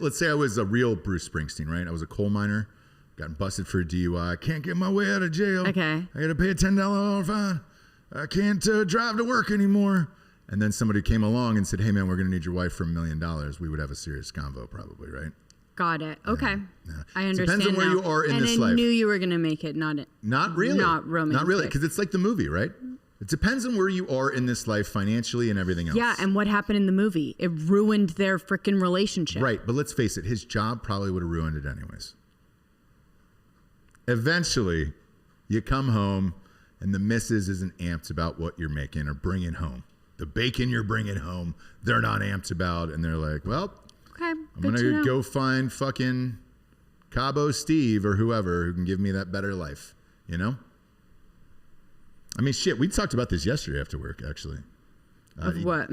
let's say I was a real Bruce Springsteen, right? I was a coal miner, got busted for a DUI. Can't get my way out of jail. Okay. I got to pay a $10 fine. I can't drive to work anymore. And then somebody came along and said, hey, man, we're going to need your wife for $1 million. We would have a serious convo probably, right? Got it. Okay. Yeah. I understand. Depends on where now. you are in this And I life. knew you were going to make it not really. Not romantic. Not really, because it's like the movie, right? It depends on where you are in this life financially and everything else. Yeah, and what happened in the movie? It ruined their freaking relationship. Right, but let's face it, his job probably would have ruined it anyways. Eventually, you come home and the missus isn't amped about what you're making or bringing home. The bacon you're bringing home, they're not amped about, and they're like, well, Okay. I'm going to go find fucking Cabo Steve or whoever who can give me that better life, you know? I mean, shit, we talked about this yesterday after work, actually. Of what?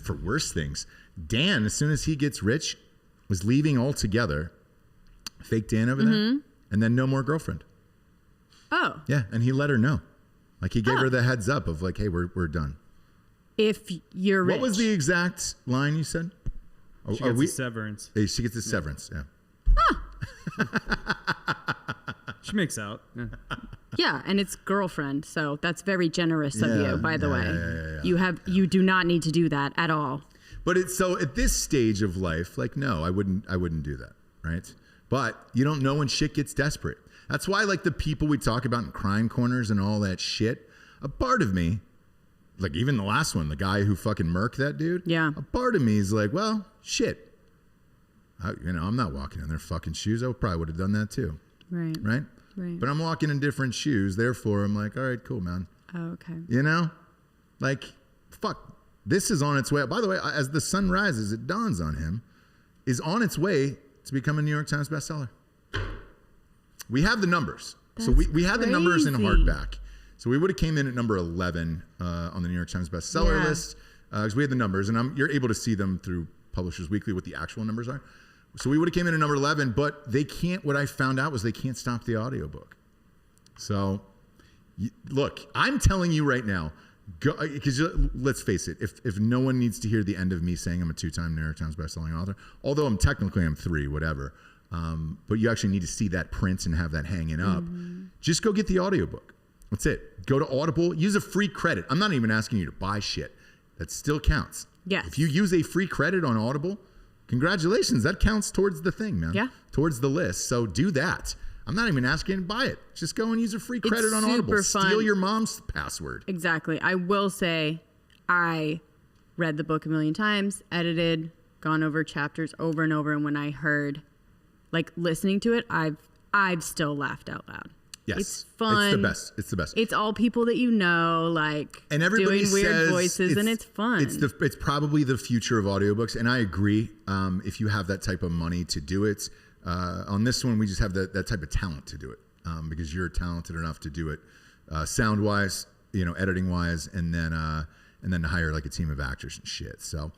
For worse things. Dan, as soon as he gets rich, was leaving altogether. Fake Dan over there. And then no more girlfriend. Oh. Yeah, and he let her know. Like, he gave her the heads up of like, hey, we're done. If you're rich. What was the exact line you said? She gets a severance. Hey, she gets a severance, yeah. She makes out. Yeah. Yeah, and it's girlfriend, so that's very generous of you, by the way. Yeah. You do not need to do that at all. But it's so at this stage of life, like, no, I wouldn't do that, right? But you don't know when shit gets desperate. That's why, like, the people we talk about in crime corners and all that shit, a part of me, like even the last one, the guy who fucking murked that dude, yeah, a part of me is like, well, shit. I'm not walking in their fucking shoes. I probably would have done that too. Right? But I'm walking in different shoes. Therefore, I'm like, all right, cool, man. Oh, okay. You know? Like, fuck. This is on its way. By the way, as the sun rises, it dawns on him, is on its way to become a New York Times bestseller. We have the numbers. So we had the numbers in hardback. So we would have came in at number 11 on the New York Times bestseller list because we had the numbers, and you're able to see them through Publishers Weekly what the actual numbers are. So we would have came in at number 11, but they can't. What I found out was they can't stop the audiobook. So look, I'm telling you right now, because let's face it, if no one needs to hear the end of me saying I'm a 2-time New York Times bestselling author, although I'm 3, whatever. But you actually need to see that print and have that hanging up. Just go get the audiobook. That's it. Go to Audible. Use a free credit. I'm not even asking you to buy shit. That still counts. Yes. If you use a free credit on Audible, congratulations. That counts towards the thing, man. Yeah. Towards the list. So do that. I'm not even asking you to buy it. Just go and use a free credit on Audible. Fun. Steal your mom's password. Exactly. I will say I read the book a million times, edited, gone over chapters over and over. And when I heard, like, listening to it, I've still laughed out loud. Yes. It's fun. It's the best. It's the best. It's all people that you know, like, and everybody doing weird says voices, and it's fun. It's probably the future of audiobooks, and I agree. If you have that type of money to do it, on this one we just have that type of talent to do it, because you're talented enough to do it, sound wise, editing wise, and then to hire like a team of actors and shit. So,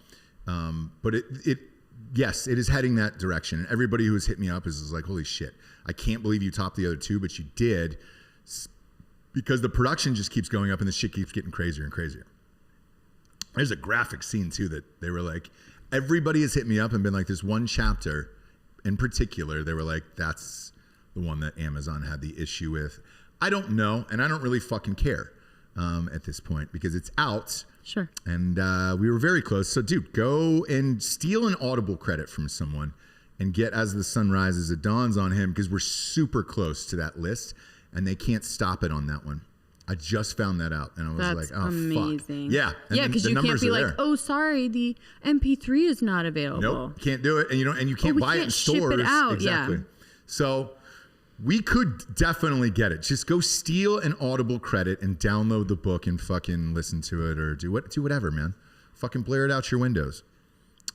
but yes, it is heading that direction. And everybody who has hit me up is like, holy shit, I can't believe you topped the other two, but you did, because the production just keeps going up and the shit keeps getting crazier and crazier. There's a graphic scene too that they were like, everybody has hit me up and been like, this one chapter in particular, they were like, that's the one that Amazon had the issue with. I don't know, and I don't really fucking care. at this point because it's out. Sure. And we were very close. So, dude, go and steal an Audible credit from someone and get As the Sun Rises, It Dawns on him because we're super close to that list and they can't stop it on that one. I just found that out and I was That's like, oh, amazing. fuck. Yeah. Yeah, because you can't be like, there. oh, sorry, the MP3 is not available. Nope, can't do it. And you can't buy it in ship stores. it out. Exactly. Yeah. So we could definitely get it. Just go steal an Audible credit and download the book and fucking listen to it or do whatever, man. Fucking blare it out your windows.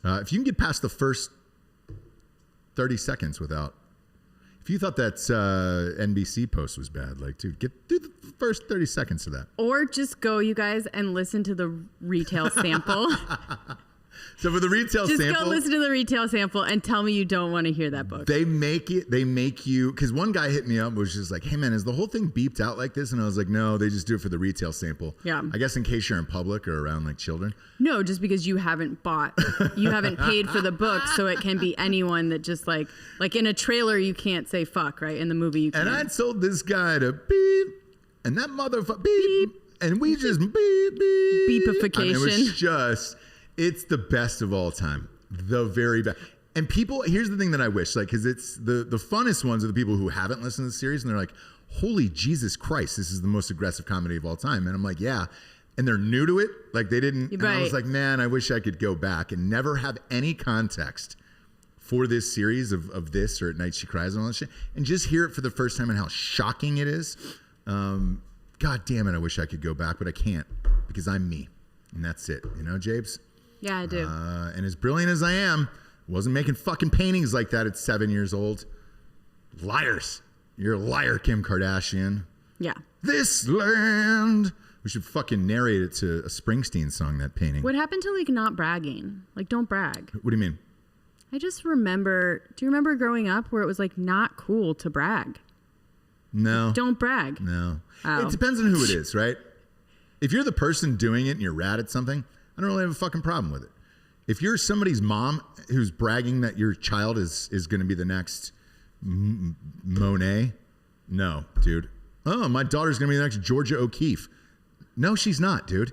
If you can get past the first 30 seconds without. If you thought that NBC post was bad, like, dude, get through the first 30 seconds of that. Or just go, you guys, and listen to the retail sample. So for the retail sample, just go listen to the retail sample and tell me you don't want to hear that book. They make you, because one guy hit me up, was just like, hey man, is the whole thing beeped out like this? And I was like, no, they just do it for the retail sample. Yeah. I guess in case you're in public or around like children. No, just because you haven't paid for the book, so it can be anyone that just like in a trailer you can't say fuck, right? In the movie you can. And I told this guy to beep, and that motherfucker beep, and we just beep, beep. Beepification. I mean, it was just, it's the best of all time. The very best. And people, here's the thing that I wish, like, because it's the funnest ones are the people who haven't listened to the series, and they're like, holy Jesus Christ, this is the most aggressive comedy of all time. And I'm like, yeah. And they're new to it. Like, they didn't. And I was like, man, I wish I could go back and never have any context for this series of this or At Night She Cries and all that shit, and just hear it for the first time and how shocking it is. God damn it, I wish I could go back, but I can't because I'm me. And that's it. You know, Jabes? Yeah, I do. And as brilliant as I am, wasn't making fucking paintings like that at 7 years old. Liars. You're a liar, Kim Kardashian. Yeah. This land. We should fucking narrate it to a Springsteen song, that painting. What happened to like not bragging? Like, don't brag. What do you mean? I just remember, do you remember growing up where it was like not cool to brag? No. Don't brag. No. Oh. It depends on who it is, right? If you're the person doing it and you're rad at something, I don't really have a fucking problem with it. If you're somebody's mom who's bragging that your child is going to be the next Monet, no, dude. Oh, my daughter's going to be the next Georgia O'Keeffe. No, she's not, dude.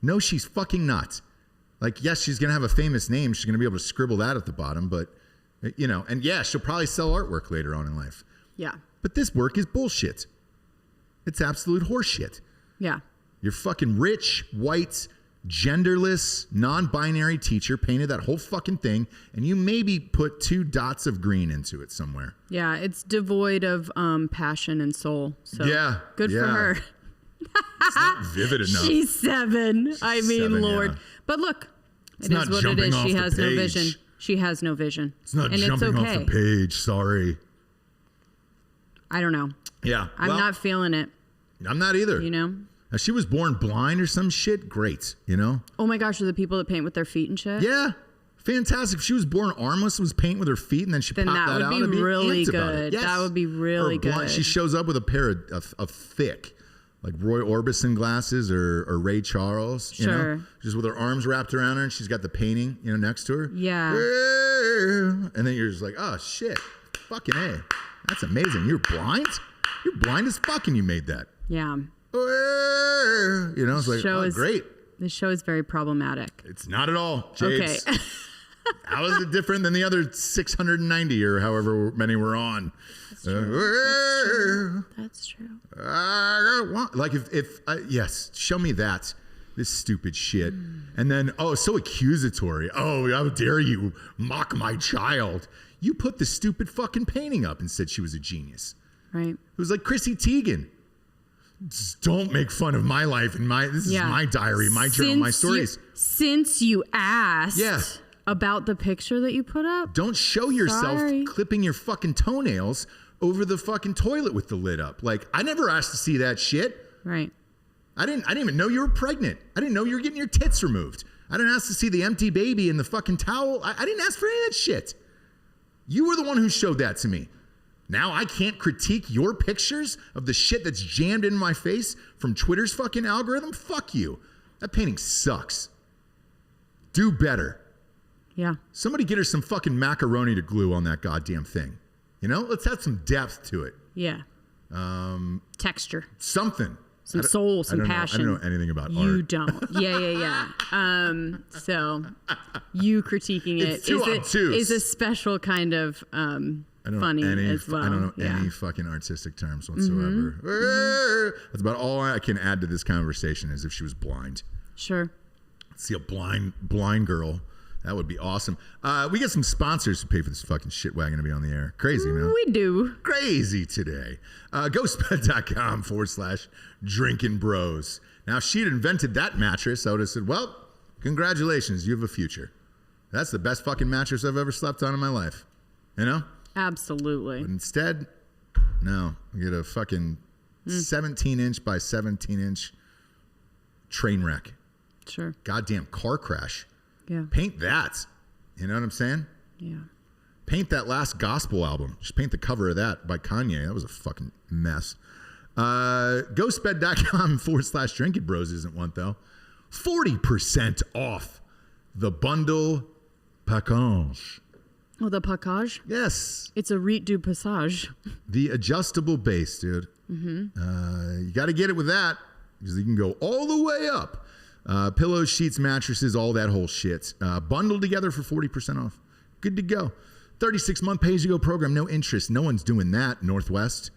No, she's fucking not. Like, yes, she's going to have a famous name. She's going to be able to scribble that at the bottom, but, you know, and yeah, she'll probably sell artwork later on in life. Yeah. But this work is bullshit. It's absolute horseshit. Yeah. Your fucking rich, white, genderless, non-binary teacher painted that whole fucking thing, and you maybe put 2 dots of green into it somewhere. Yeah, it's devoid of passion and soul. So yeah, good for her. It's not vivid enough. She's 7. I mean, 7, Lord. Yeah. But look, it's it is what it is. She has no page. vision. She has no vision. It's not and jumping it's okay. off the page. Sorry. I don't know. Yeah. I'm not feeling it. I'm not either. You know? If she was born blind or some shit, great. You know? Oh my gosh, are the people that paint with their feet and shit? Yeah. Fantastic. If she was born armless and was painting with her feet and then she popped that out, would be really amped good. Yes. That would be really good. She shows up with a pair of thick, like Roy Orbison glasses or Ray Charles, you know, just with her arms wrapped around her, and she's got the painting, you know, next to her. Yeah. And then you're just like, oh shit, fucking A, that's amazing. You're blind? You're blind as fuck, and you made that. Yeah. You know, it's like, oh, great. This show is very problematic. It's not at all, Jades. Okay. How is it different than the other 690 or however many we're on? That's true. That's true. Like if yes, show me that. This stupid shit. And then, oh, so accusatory. Oh, how dare you mock my child. You put the stupid fucking painting up and said she was a genius. Right. It was like Chrissy Teigen. Just don't make fun of my life and this is my diary, my journal, my stories. Since you asked. Yeah. About the picture that you put up? Don't show yourself clipping your fucking toenails over the fucking toilet with the lid up. Like, I never asked to see that shit. Right. I didn't even know you were pregnant. I didn't know you were getting your tits removed. I didn't ask to see the empty baby in the fucking towel. I didn't ask for any of that shit. You were the one who showed that to me. Now I can't critique your pictures of the shit that's jammed in my face from Twitter's fucking algorithm? Fuck you. That painting sucks. Do better. Yeah. Somebody get her some fucking macaroni to glue on that goddamn thing. You know, let's have some depth to it. Yeah. Texture. Something. some soul, some passion. I don't know anything about you art. don't. Yeah. So you critiquing it is a special kind of funny as well. I don't know any fucking artistic terms whatsoever. That's about all I can add to this conversation is if she was blind. Sure. See a blind girl. That would be awesome. We get some sponsors to pay for this fucking shit wagon to be on the air. Crazy, man. We do. Crazy today. GhostBed.com/drinking bros. Now, if she'd invented that mattress, I would have said, well, congratulations, you have a future. That's the best fucking mattress I've ever slept on in my life. You know? Absolutely. But instead, no. We get a fucking 17-inch by 17-inch train wreck. Sure. Goddamn car crash. Yeah. Paint that. You know what I'm saying? Yeah. Paint that last gospel album. Just paint the cover of that by Kanye. That was a fucking mess. Ghostbed.com/drinking bros isn't one though. 40% off the bundle package. Oh, the package? Yes. It's a Rite du Passage. The adjustable base, dude. You got to get it with that because you can go all the way up. Pillows, sheets, mattresses, all that whole shit. Bundled together for 40% off. Good to go. 36-month pay-as-you-go program, no interest. No one's doing that, Northwest.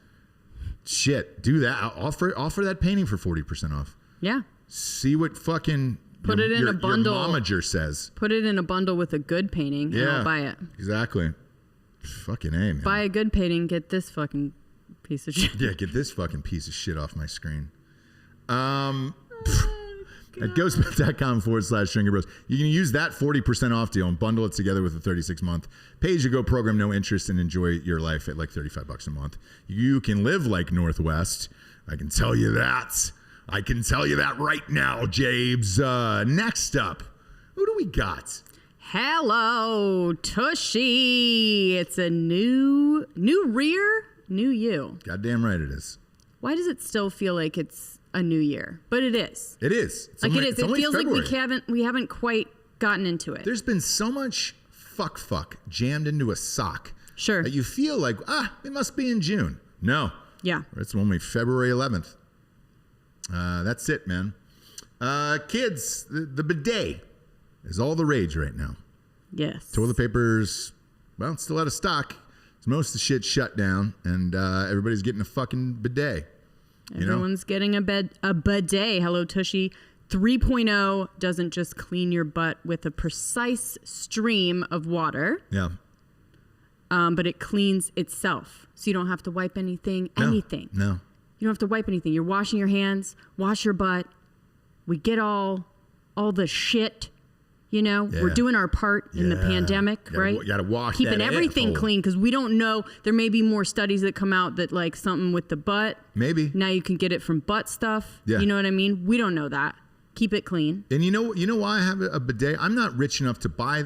Shit, do that. Offer that painting for 40% off. Yeah. See what fucking Put it in a bundle. Your momager says. Put it in a bundle with a good painting and I'll buy it. Exactly. Fucking A, man. Buy a good painting, get this fucking piece of shit. Yeah, get this fucking piece of shit off my screen. At ghostbed.com/drinking bros. You can use that 40% off deal and bundle it together with a 36-month pay-as-you-go program, no interest, and enjoy your life at like $35 a month. You can live like Northwest. I can tell you that. I can tell you that right now, Jabes. Next up, who do we got? Hello, Tushy. It's a new year, new you. Goddamn right it is. Why does it still feel like it's a new year? But it is. It is. It is. It feels February. Like we haven't quite gotten into it. There's been so much fuck jammed into a sock. Sure. That you feel like, it must be in June. No. Yeah. It's only February 11th. That's it, man. Kids, the bidet is all the rage right now. Yes. Toilet paper's, well, it's still out of stock. Most of the shit's shut down, and everybody's getting a fucking bidet. Everyone's getting a bidet. Hello, Tushy. 3.0 doesn't just clean your butt with a precise stream of water. Yeah. But it cleans itself. So you don't have to wipe anything. No. You don't have to wipe anything. You're washing your hands, wash your butt. We get all the shit. We're doing our part in the pandemic, right? You gotta wash keeping everything clean because we don't know. There may be more studies that come out that like something with the butt. Maybe now you can get it from butt stuff. Yeah. You know what I mean? We don't know that. Keep it clean. And you know why I have a bidet? I'm not rich enough to buy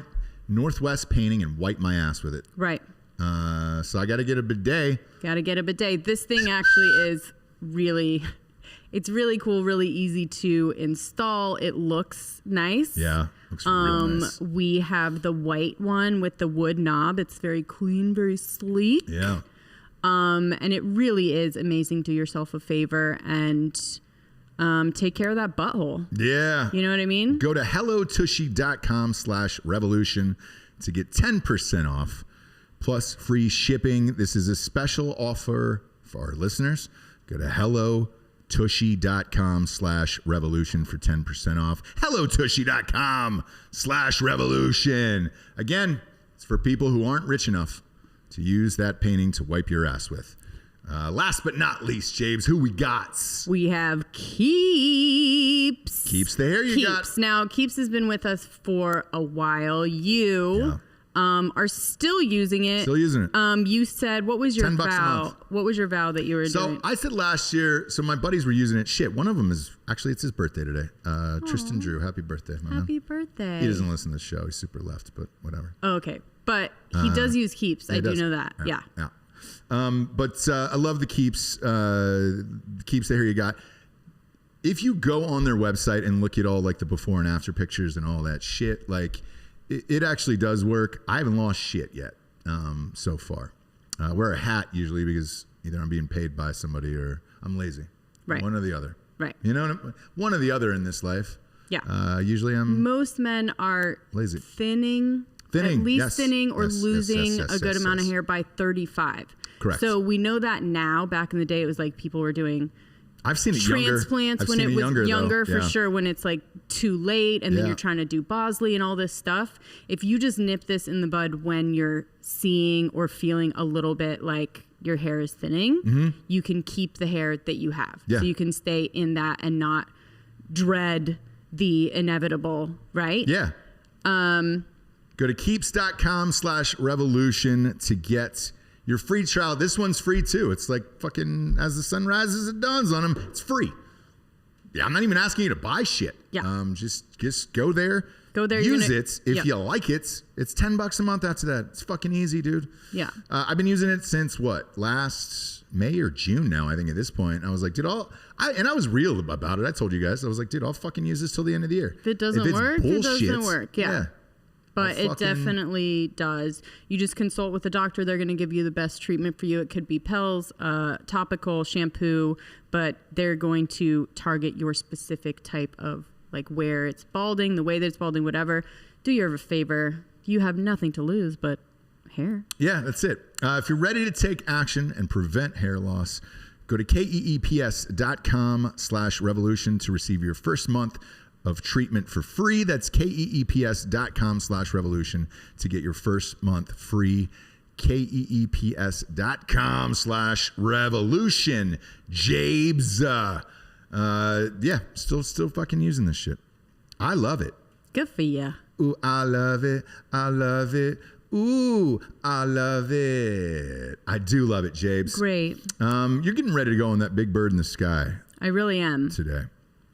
Northwest painting and wipe my ass with it. Right. So I got to get a bidet. Got to get a bidet. This thing actually is really. It's really cool, really easy to install. It looks nice. Yeah, looks real nice. We have the white one with the wood knob. It's very clean, very sleek. Yeah. And it really is amazing. Do yourself a favor and take care of that butthole. Yeah. You know what I mean? Go to hellotushy.com/revolution to get 10% off plus free shipping. This is a special offer for our listeners. Go to hellotushy.com/revolution for 10% off. hellotushy.com/revolution. Again, it's for people who aren't rich enough to use that painting to wipe your ass with. Last but not least, James, who we got? We have Keeps. Keeps the hair you got. Now, Keeps has been with us for a while. You are still using it. Still using it. You said, what was your $10 a vow? month. What was your vow that you were doing? So I said last year, so my buddies were using it. Shit, one of them is, actually it's his birthday today. Tristan Drew, happy birthday. Happy birthday. He doesn't listen to the show. He's super left, but whatever. Oh, okay. But he does use Keeps. I do know that. Yeah. But I love the Keeps the hair you got. If you go on their website and look at all like the before and after pictures and all that shit, like it actually does work. I haven't lost shit yet so far. I wear a hat usually because either I'm being paid by somebody or I'm lazy. Right. One or the other. Right. You know, one or the other in this life. Yeah. Usually I'm Most men are lazy. Thinning, at least yes. thinning or Yes, losing yes, a good amount of yes. hair by 35. Correct. So we know that now. Back in the day, it was like people were doing I've seen it transplants I've when seen it was younger though. for sure, when it's like too late and then Yeah. you're trying to do Bosley and all this stuff. If you just nip this in the bud when you're seeing or feeling a little bit like your hair is thinning, you can keep the hair that you have. Yeah. So you can stay in that and not dread the inevitable, right? Yeah. Go to keeps.com/revolution to get your free trial. This one's free too. It's like fucking as the sun rises, it dawns on them. It's free. Yeah, I'm not even asking you to buy shit. Yeah. Just go there. Go there. Use it. If you like it, it's $10 a month after that. It's fucking easy, dude. Yeah. I've been using it since last May or June now, I think at this point. I was like, dude, I was real about it. I told you guys. I was like, dude, I'll fucking use this till the end of the year. If it doesn't work, it doesn't work. Yeah. But it definitely does. You just consult with the doctor. They're going to give you the best treatment for you. It could be pills, topical, shampoo, but they're going to target your specific type of like where it's balding, the way that it's balding, whatever. Do you a favor. You have nothing to lose but hair. Yeah, that's it. If you're ready to take action and prevent hair loss, go to keeps.com/revolution to receive your first month of treatment for free. That's keeps.com/revolution to get your first month free. keeps.com/revolution. Jabes. Yeah, still fucking using this shit. I love it. Good for you. Ooh, I love it. I love it. Ooh, I love it. I do love it, Jabes. Great. You're getting ready to go on that big bird in the sky I really am. today.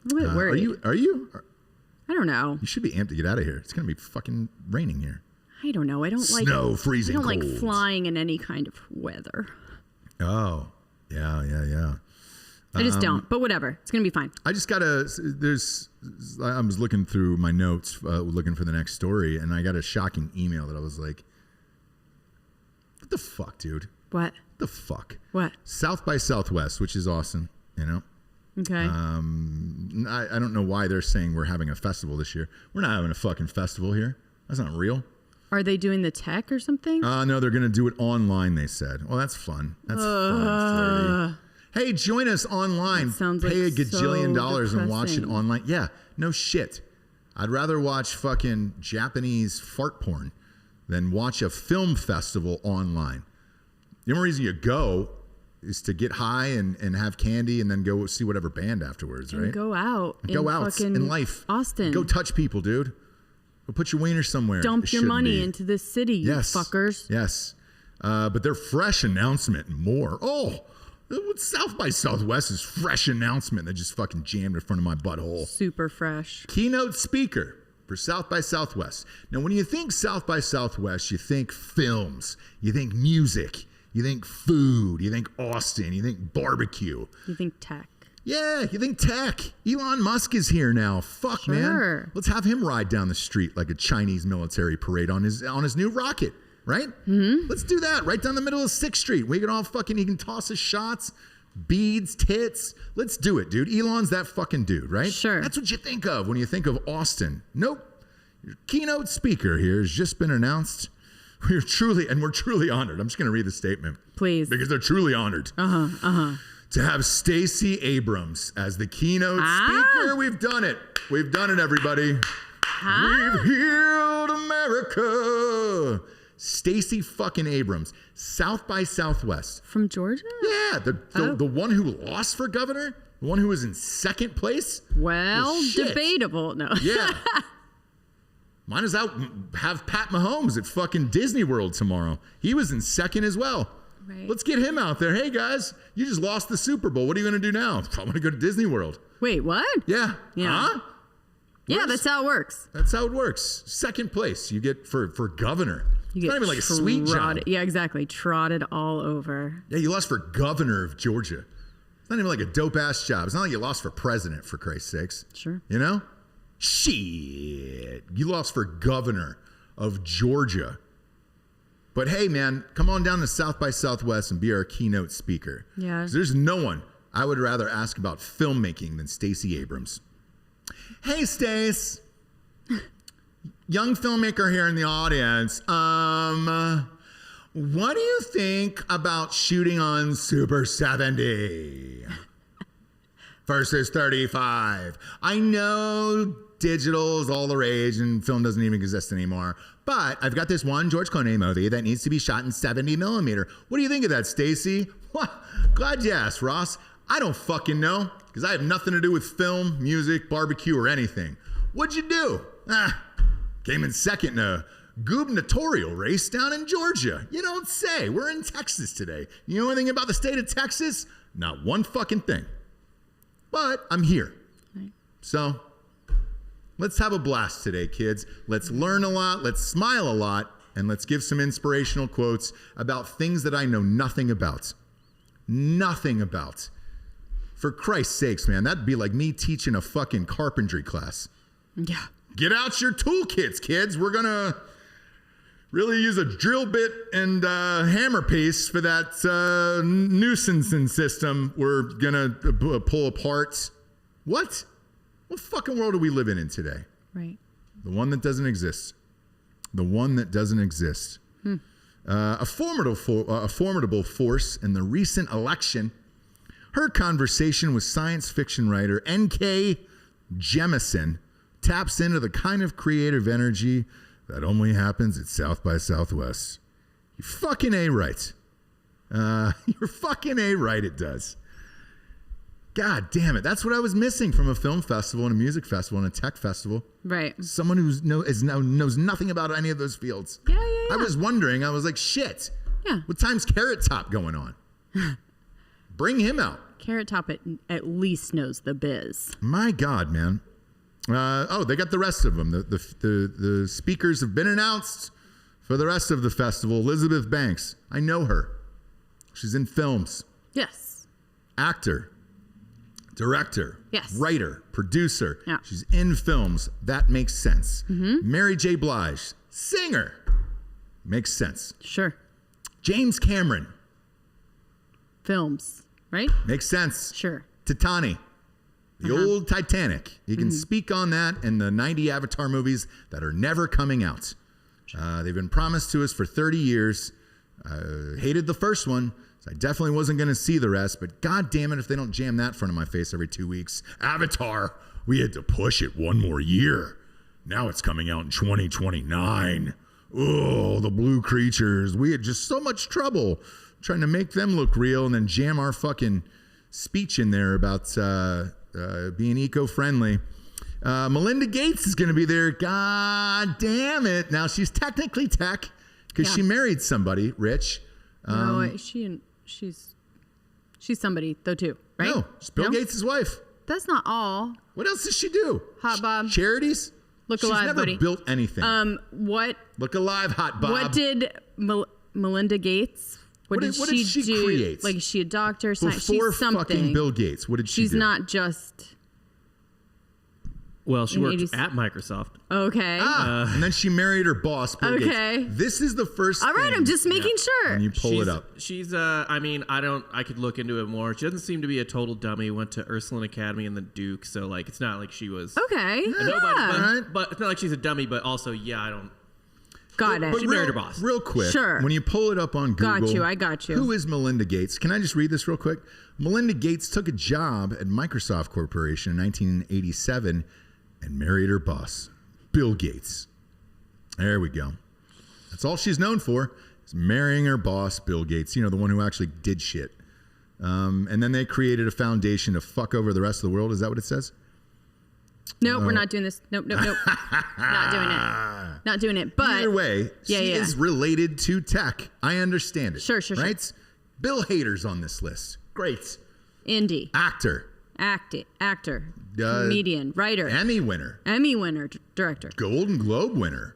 A little bit worried. Are you? I don't know. You should be amped to get out of here. It's going to be fucking raining here. I don't know. I don't like Snow, freezing I don't like cold. flying in any kind of weather. Oh, yeah. I just don't. But whatever. It's going to be fine. I just got I was looking through my notes, looking for the next story, and I got a shocking email that I was like, what the fuck, dude? What? The fuck? What? South by Southwest, which is awesome, you know? Okay. I don't know why they're saying we're having a festival this year. We're not having a fucking festival here. That's not real. Are they doing the tech or something? No, they're going to do it online, they said. Well, that's fun. That's fun. Hey, join us online. That sounds Pay like a gajillion so dollars and watch it depressing. online. Yeah, no shit. I'd rather watch fucking Japanese fart porn than watch a film festival online. The only reason you go is to get high and have candy and then go see whatever band afterwards, and right? go out. Go out in life. Austin. Go touch people, dude. Go put your wiener somewhere. Dump It your shouldn't money be. into this city, Yes. you fuckers. Yes. But their fresh announcement, more. Oh, South by Southwest is fresh announcement that just fucking jammed in front of my butthole. Super fresh. Keynote speaker for South by Southwest. Now, when you think South by Southwest, you think films, you think music, you think food, you think Austin, you think barbecue. You think tech. Yeah, you think tech. Elon Musk is here now. Fuck, Sure. man. Let's have him ride down the street like a Chinese military parade on his new rocket, right? Mm-hmm. Let's do that right down the middle of 6th Street. We can all fucking, he can toss us shots, beads, tits. Let's do it, dude. Elon's that fucking dude, right? Sure. That's what you think of when you think of Austin. Nope. Your keynote speaker here has just been announced. We're truly honored. I'm just going to read the statement. Please. Because they're truly honored. To have Stacey Abrams as the keynote speaker. We've done it. We've done it, everybody. We've healed America. Stacey fucking Abrams, South by Southwest. From Georgia? Yeah, the one who lost for governor, the one who was in second place. Well, shit. debatable. No. Yeah. Might as well have Pat Mahomes at fucking Disney World tomorrow. He was in second as well. Right. Let's get him out there. Hey, guys, you just lost the Super Bowl. What are you going to do now? I want to go to Disney World. Wait, what? Yeah. Yeah. Huh? Yeah, that's how it works. That's how it works. Second place you get for governor. It's not even like a sweet job. Yeah, exactly. Trotted all over. Yeah, you lost for governor of Georgia. It's not even like a dope-ass job. It's not like you lost for president, for Christ's sakes. Sure. You know? Shit. You lost for governor of Georgia. But hey, man, come on down to South by Southwest and be our keynote speaker. Yeah. 'Cause there's no one I would rather ask about filmmaking than Stacey Abrams. Hey, Stace. Young filmmaker here in the audience. What do you think about shooting on Super 70 versus 35? I know digital is all the rage and film doesn't even exist anymore, but I've got this one George Clooney movie that needs to be shot in 70 millimeter. What do you think of that, Stacy? Glad you asked, Ross. I don't fucking know, because I have nothing to do with film, music, barbecue, or anything. What'd you do? Came in second in a gubernatorial race down in Georgia. You don't say. We're in Texas today. You know anything about the state of Texas? Not one fucking thing. But I'm here. Right. So let's have a blast today, kids. Let's learn a lot. Let's smile a lot. And let's give some inspirational quotes about things that I know nothing about. Nothing about. For Christ's sakes, man, that'd be like me teaching a fucking carpentry class. Yeah. Get out your toolkits, kids. We're going to really use a drill bit and hammer piece for that nuisance system we're going to pull apart. What? What fucking world are we living in today? Right. The one that doesn't exist. The one that doesn't exist. A formidable force in the recent election. Her conversation with science fiction writer N.K. Jemisin taps into the kind of creative energy that only happens at South by Southwest. You fucking A right. You're fucking A right, it does. God damn it. That's what I was missing from a film festival and a music festival and a tech festival. Right. Someone who knows nothing about any of those fields. Yeah. I was wondering, I was like, shit. Yeah. What time's Carrot Top going on? Bring him out. Carrot Top at least knows the biz. My God, man. They got the rest of them. The speakers have been announced for the rest of the festival. Elizabeth Banks. I know her. She's in films. Yes. Actor. Director. Yes. Writer. Producer. Yeah. She's in films. That makes sense. Mary J. Blige. Singer. Makes sense. Sure. James Cameron. Films. Right? Makes sense. Sure. Titanic. The old Titanic. You can speak on that in the 90 Avatar movies that are never coming out. They've been promised to us for 30 years. Hated the first one, so I definitely wasn't going to see the rest. But God damn it if they don't jam that in front of my face every 2 weeks. Avatar, we had to push it one more year. Now it's coming out in 2029. Oh, the blue creatures. We had just so much trouble trying to make them look real and then jam our fucking speech in there about being eco-friendly. Melinda Gates is going to be there. God damn it. Now, she's technically tech because she married somebody rich. No, she's somebody, though, too, right? No, she's Bill Gates' wife. That's not all. What else does she do? Hot Bob. Charities? Look alive, buddy. She's never built anything. What? Look alive, Hot Bob. What did Melinda Gates... What did she do? Create? Like, is she a doctor? Before she's something. Fucking Bill Gates, what did she do? She's not just... Well, she worked at Microsoft. Okay. And then she married her boss, Bill Gates. This is the first All right, thing I'm just making sure. when you pull it up. She's, I could look into it more. She doesn't seem to be a total dummy. Went to Ursuline Academy and the Duke, so, like, it's not like she was... Okay. Nobody, but it's not like she's a dummy, but also, I don't... Got it. She married her boss. Real quick. Sure. When you pull it up on Google. I got you. Who is Melinda Gates? Can I just read this real quick? Melinda Gates took a job at Microsoft Corporation in 1987 and married her boss, Bill Gates. There we go. That's all she's known for, is marrying her boss, Bill Gates. You know, the one who actually did shit. And then they created a foundation to fuck over the rest of the world. Is that what it says? Nope, we're not doing this. Nope. Not doing it. Not doing it. But either way, she is related to tech. I understand it. Sure. Right? Bill Hader's on this list. Great. Indie. Actor. Comedian. Writer. Emmy winner. Director. Golden Globe winner.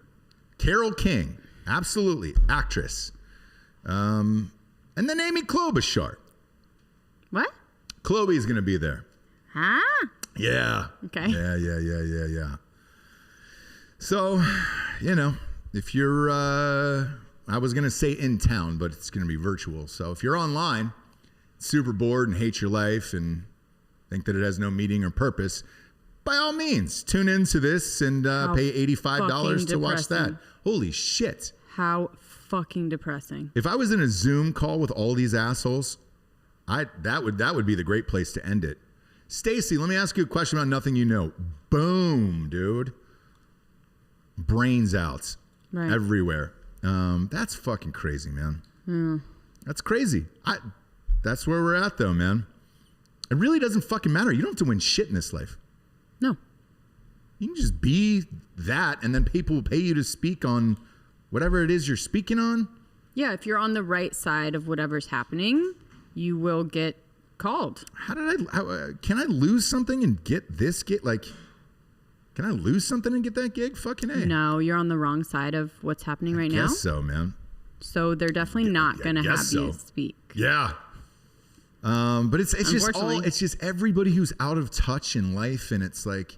Carole King. Absolutely. Actress. And then Amy Klobuchar. What? Chloe's going to be there. Huh? Yeah. Okay. Yeah. So, if you're, I was going to say in town, but it's going to be virtual. So if you're online, super bored and hate your life and think that it has no meaning or purpose, by all means, tune into this and pay $85 to watch that. Holy shit. How fucking depressing. If I was in a Zoom call with all these assholes, that would be the great place to end it. Stacy, let me ask you a question about nothing you know. Boom, dude. Brains out everywhere. That's fucking crazy, man. That's crazy. That's where we're at, though, man. It really doesn't fucking matter. You don't have to win shit in this life. No. You can just be that, and then people will pay you to speak on whatever it is you're speaking on. Yeah, if you're on the right side of whatever's happening, you will get called. Can I lose something and get this gig? Like, can I lose something and get that gig? Fucking A. No, you're on the wrong side of what's happening right now. I guess so, man. So they're definitely not going to have you speak. Yeah. But it's just everybody who's out of touch in life, and it's like,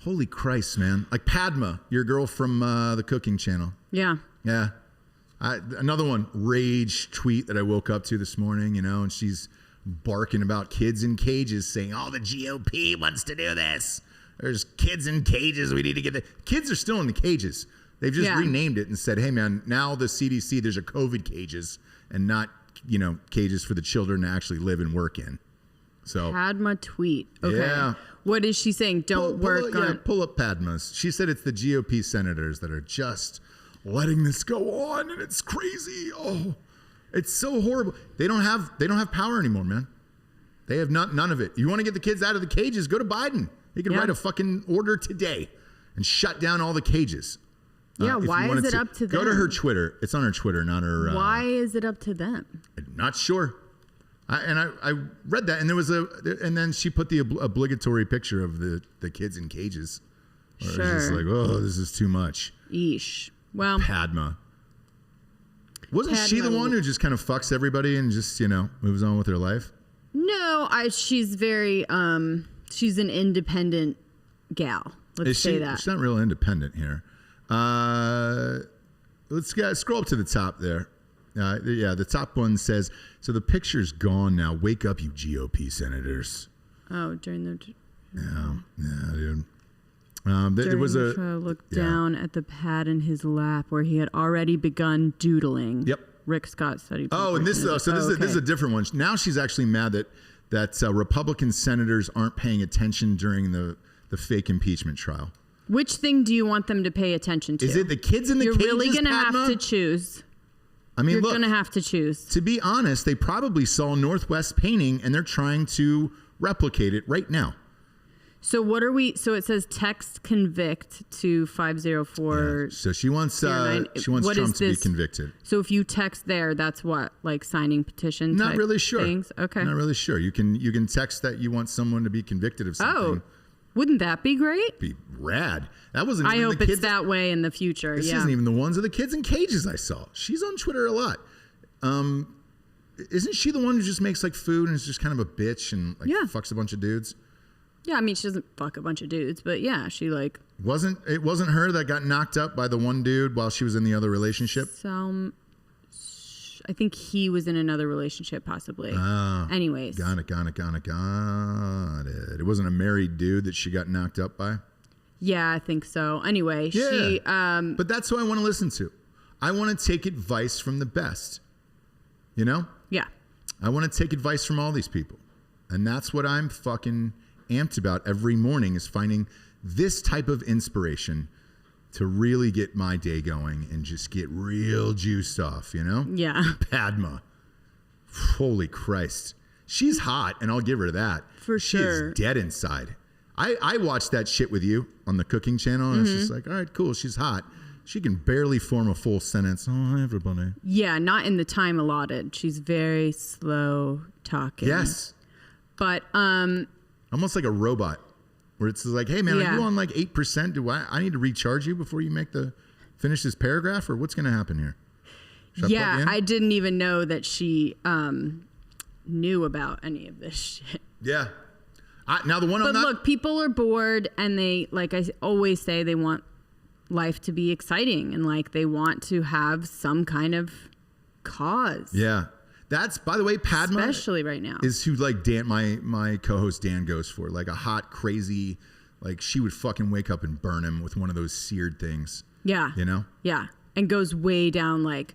holy Christ, man. Like Padma, your girl from the cooking channel. Yeah. Yeah. Another one, rage tweet that I woke up to this morning, and she's barking about kids in cages, saying, oh, the GOP wants to do this. There's kids in cages. We need to get the kids are still in the cages. They've just renamed it and said, hey, man, now the CDC, there's a COVID cages and not, cages for the children to actually live and work in. So Padma tweet. Okay. Yeah. What is she saying? Pull up Padma's. She said it's the GOP senators that are just letting this go on, and it's crazy. Oh, it's so horrible. They don't have power anymore, man. They have none of it. You want to get the kids out of the cages? Go to Biden. He can write a fucking order today and shut down all the cages. Yeah, why is it up to them? Go to her Twitter. It's on her Twitter, not her. Why is it up to them? I'm not sure. I read that, and and then she put the obligatory picture of the kids in cages. Sure. It was just like, oh, this is too much. Yeesh. Well, Padma. Wasn't she the one who just kind of fucks everybody and just moves on with her life? No, she's very she's an independent gal. Let's say that. She's not real independent here. Let's scroll up to the top there. The top one says, so the picture's gone now. Wake up, you GOP senators. Oh, during the... Yeah, dude. There was a trial, looked down at the pad in his lap where he had already begun doodling. Yep. Rick Scott studied. Oh, and this is a different one. Now she's actually mad that Republican senators aren't paying attention during the fake impeachment trial. Which thing do you want them to pay attention to? Is it the kids in the cages, You're really going to have to choose. I mean, you're going to have to choose. To be honest, they probably saw Northwest painting, and they're trying to replicate it right now. So So it says text convict to 504. Yeah. So she wants Trump to be convicted. So if you text there, that's what, like signing petition. Not really sure. Things? Okay. Not really sure. You can text that you want someone to be convicted of something. Oh, wouldn't that be great? Be rad. That wasn't. I hope it's that way in the future. This isn't even the ones of the kids in cages I saw. She's on Twitter a lot. Isn't she the one who just makes like food and is just kind of a bitch and fucks a bunch of dudes? Yeah, I mean, she doesn't fuck a bunch of dudes, but yeah, she like... It wasn't her that got knocked up by the one dude while she was in the other relationship? I think he was in another relationship, possibly. Oh. Anyways. Got it. It wasn't a married dude that she got knocked up by? Yeah, I think so. Anyway, she... But that's who I want to listen to. I want to take advice from the best. You know? Yeah. I want to take advice from all these people. And that's what I'm fucking... amped about every morning, is finding this type of inspiration to really get my day going and just get real juiced off, Yeah. Padma. Holy Christ. She's hot, and I'll give her that. For sure. She is dead inside. I watched that shit with you on the cooking channel, and it's just like, all right, cool, she's hot. She can barely form a full sentence. Oh, hi, everybody. Yeah, not in the time allotted. She's very slow talking. Yes. But, almost like a robot, where it's like, hey man, are you on like 8%? Do I need to recharge you before you finish this paragraph, or what's going to happen here? I didn't even know that she knew about any of this shit. Yeah. Now the one but look, people are bored, and they, like I always say, they want life to be exciting, and like they want to have some kind of cause. Yeah. That's, by the way, Padma, especially right now, is who like Dan, my co-host Dan goes for, like a hot, crazy, like she would fucking wake up and burn him with one of those seared things. Yeah. You know? Yeah. And goes way down like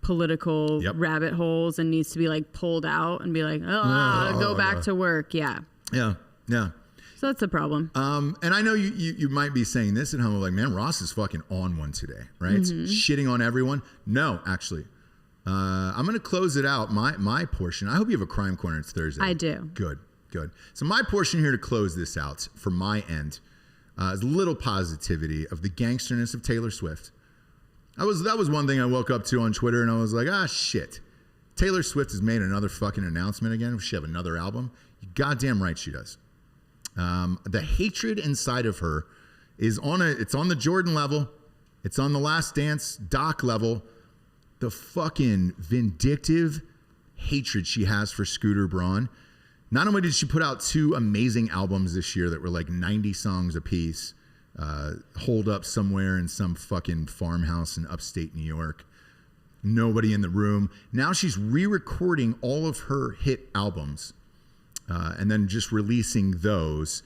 political rabbit holes and needs to be like pulled out and be like, go back to work. Yeah. Yeah. Yeah. So that's a problem. And I know you might be saying this at home, like, man, Ross is fucking on one today, right? Shitting on everyone. No, actually. I'm going to close it out. My portion. I hope you have a crime corner. It's Thursday. I do. Good. So my portion here to close this out from my end is a little positivity of the gangsterness of Taylor Swift. That was one thing I woke up to on Twitter, and I was like, shit. Taylor Swift has made another fucking announcement again. She have another album. You goddamn right she does. The hatred inside of her is it's on the Jordan level. It's on the Last Dance doc level. The fucking vindictive hatred she has for Scooter Braun. Not only did she put out 2 amazing albums this year that were like 90 songs apiece, holed up somewhere in some fucking farmhouse in upstate New York. Nobody in the room. Now she's re-recording all of her hit albums and then just releasing those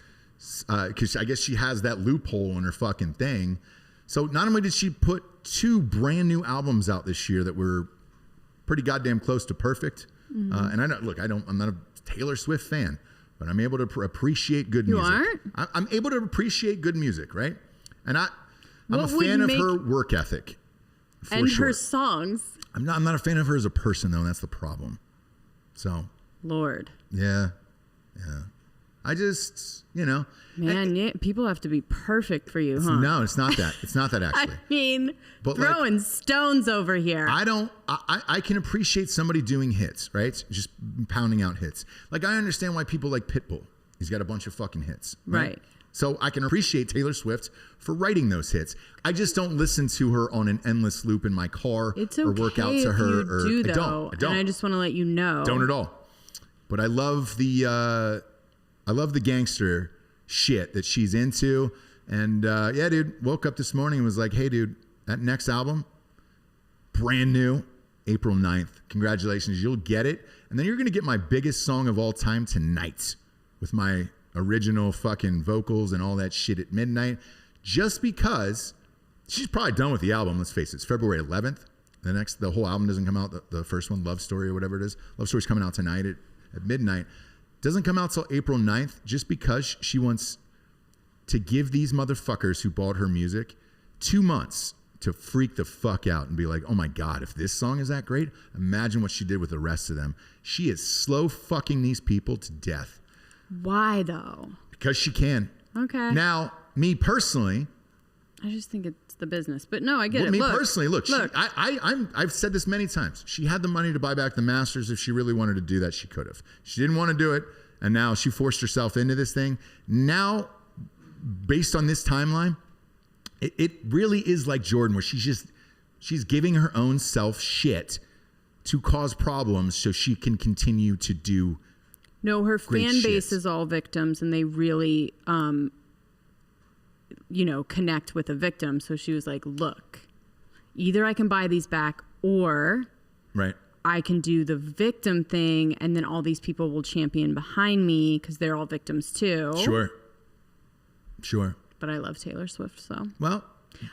because I guess she has that loophole in her fucking thing. So not only did she put 2 brand new albums out this year that were pretty goddamn close to perfect. And I'm not a Taylor Swift fan, but I'm able to appreciate good music. You aren't? I'm able to appreciate good music, right? And I'm a fan of her work ethic. And her songs. I'm not a fan of her as a person, though, and that's the problem. So. Lord. Yeah. I just, Man, people have to be perfect for you, huh? No, it's not that. It's not that, actually. I mean, throwing stones over here. I can appreciate somebody doing hits, right? Just pounding out hits. Like, I understand why people like Pitbull. He's got a bunch of fucking hits. Right. So I can appreciate Taylor Swift for writing those hits. I just don't listen to her on an endless loop in my car or work out to her. I don't. And I just want to let you know. Don't at all. But I love the gangster shit that she's into. And dude, woke up this morning and was like, hey, dude, that next album, brand new, April 9th. Congratulations. You'll get it. And then you're going to get my biggest song of all time tonight with my original fucking vocals and all that shit at midnight. Just because she's probably done with the album. Let's face it. It's February 11th. The whole album doesn't come out. The first one, Love Story or whatever it is. Love Story's coming out tonight at midnight. Doesn't come out till April 9th just because she wants to give these motherfuckers who bought her music 2 months to freak the fuck out and be like, oh my God, if this song is that great, imagine what she did with the rest of them. She is slow fucking these people to death. Why though? Because she can. Okay. Now, me personally, I just think it's the business, but no, I get it. Me personally, look. I've said this many times. She had the money to buy back the Masters. If she really wanted to do that, she could have. She didn't want to do it, and now she forced herself into this thing. Now, based on this timeline, it really is like Jordan, where she's giving her own self shit to cause problems so she can continue to do. No, her fan base is all victims, and they really connect with a victim. So she was like, look, either I can buy these back or I can do the victim thing, and then all these people will champion behind me because they're all victims too. Sure. But I love Taylor Swift, so. Well.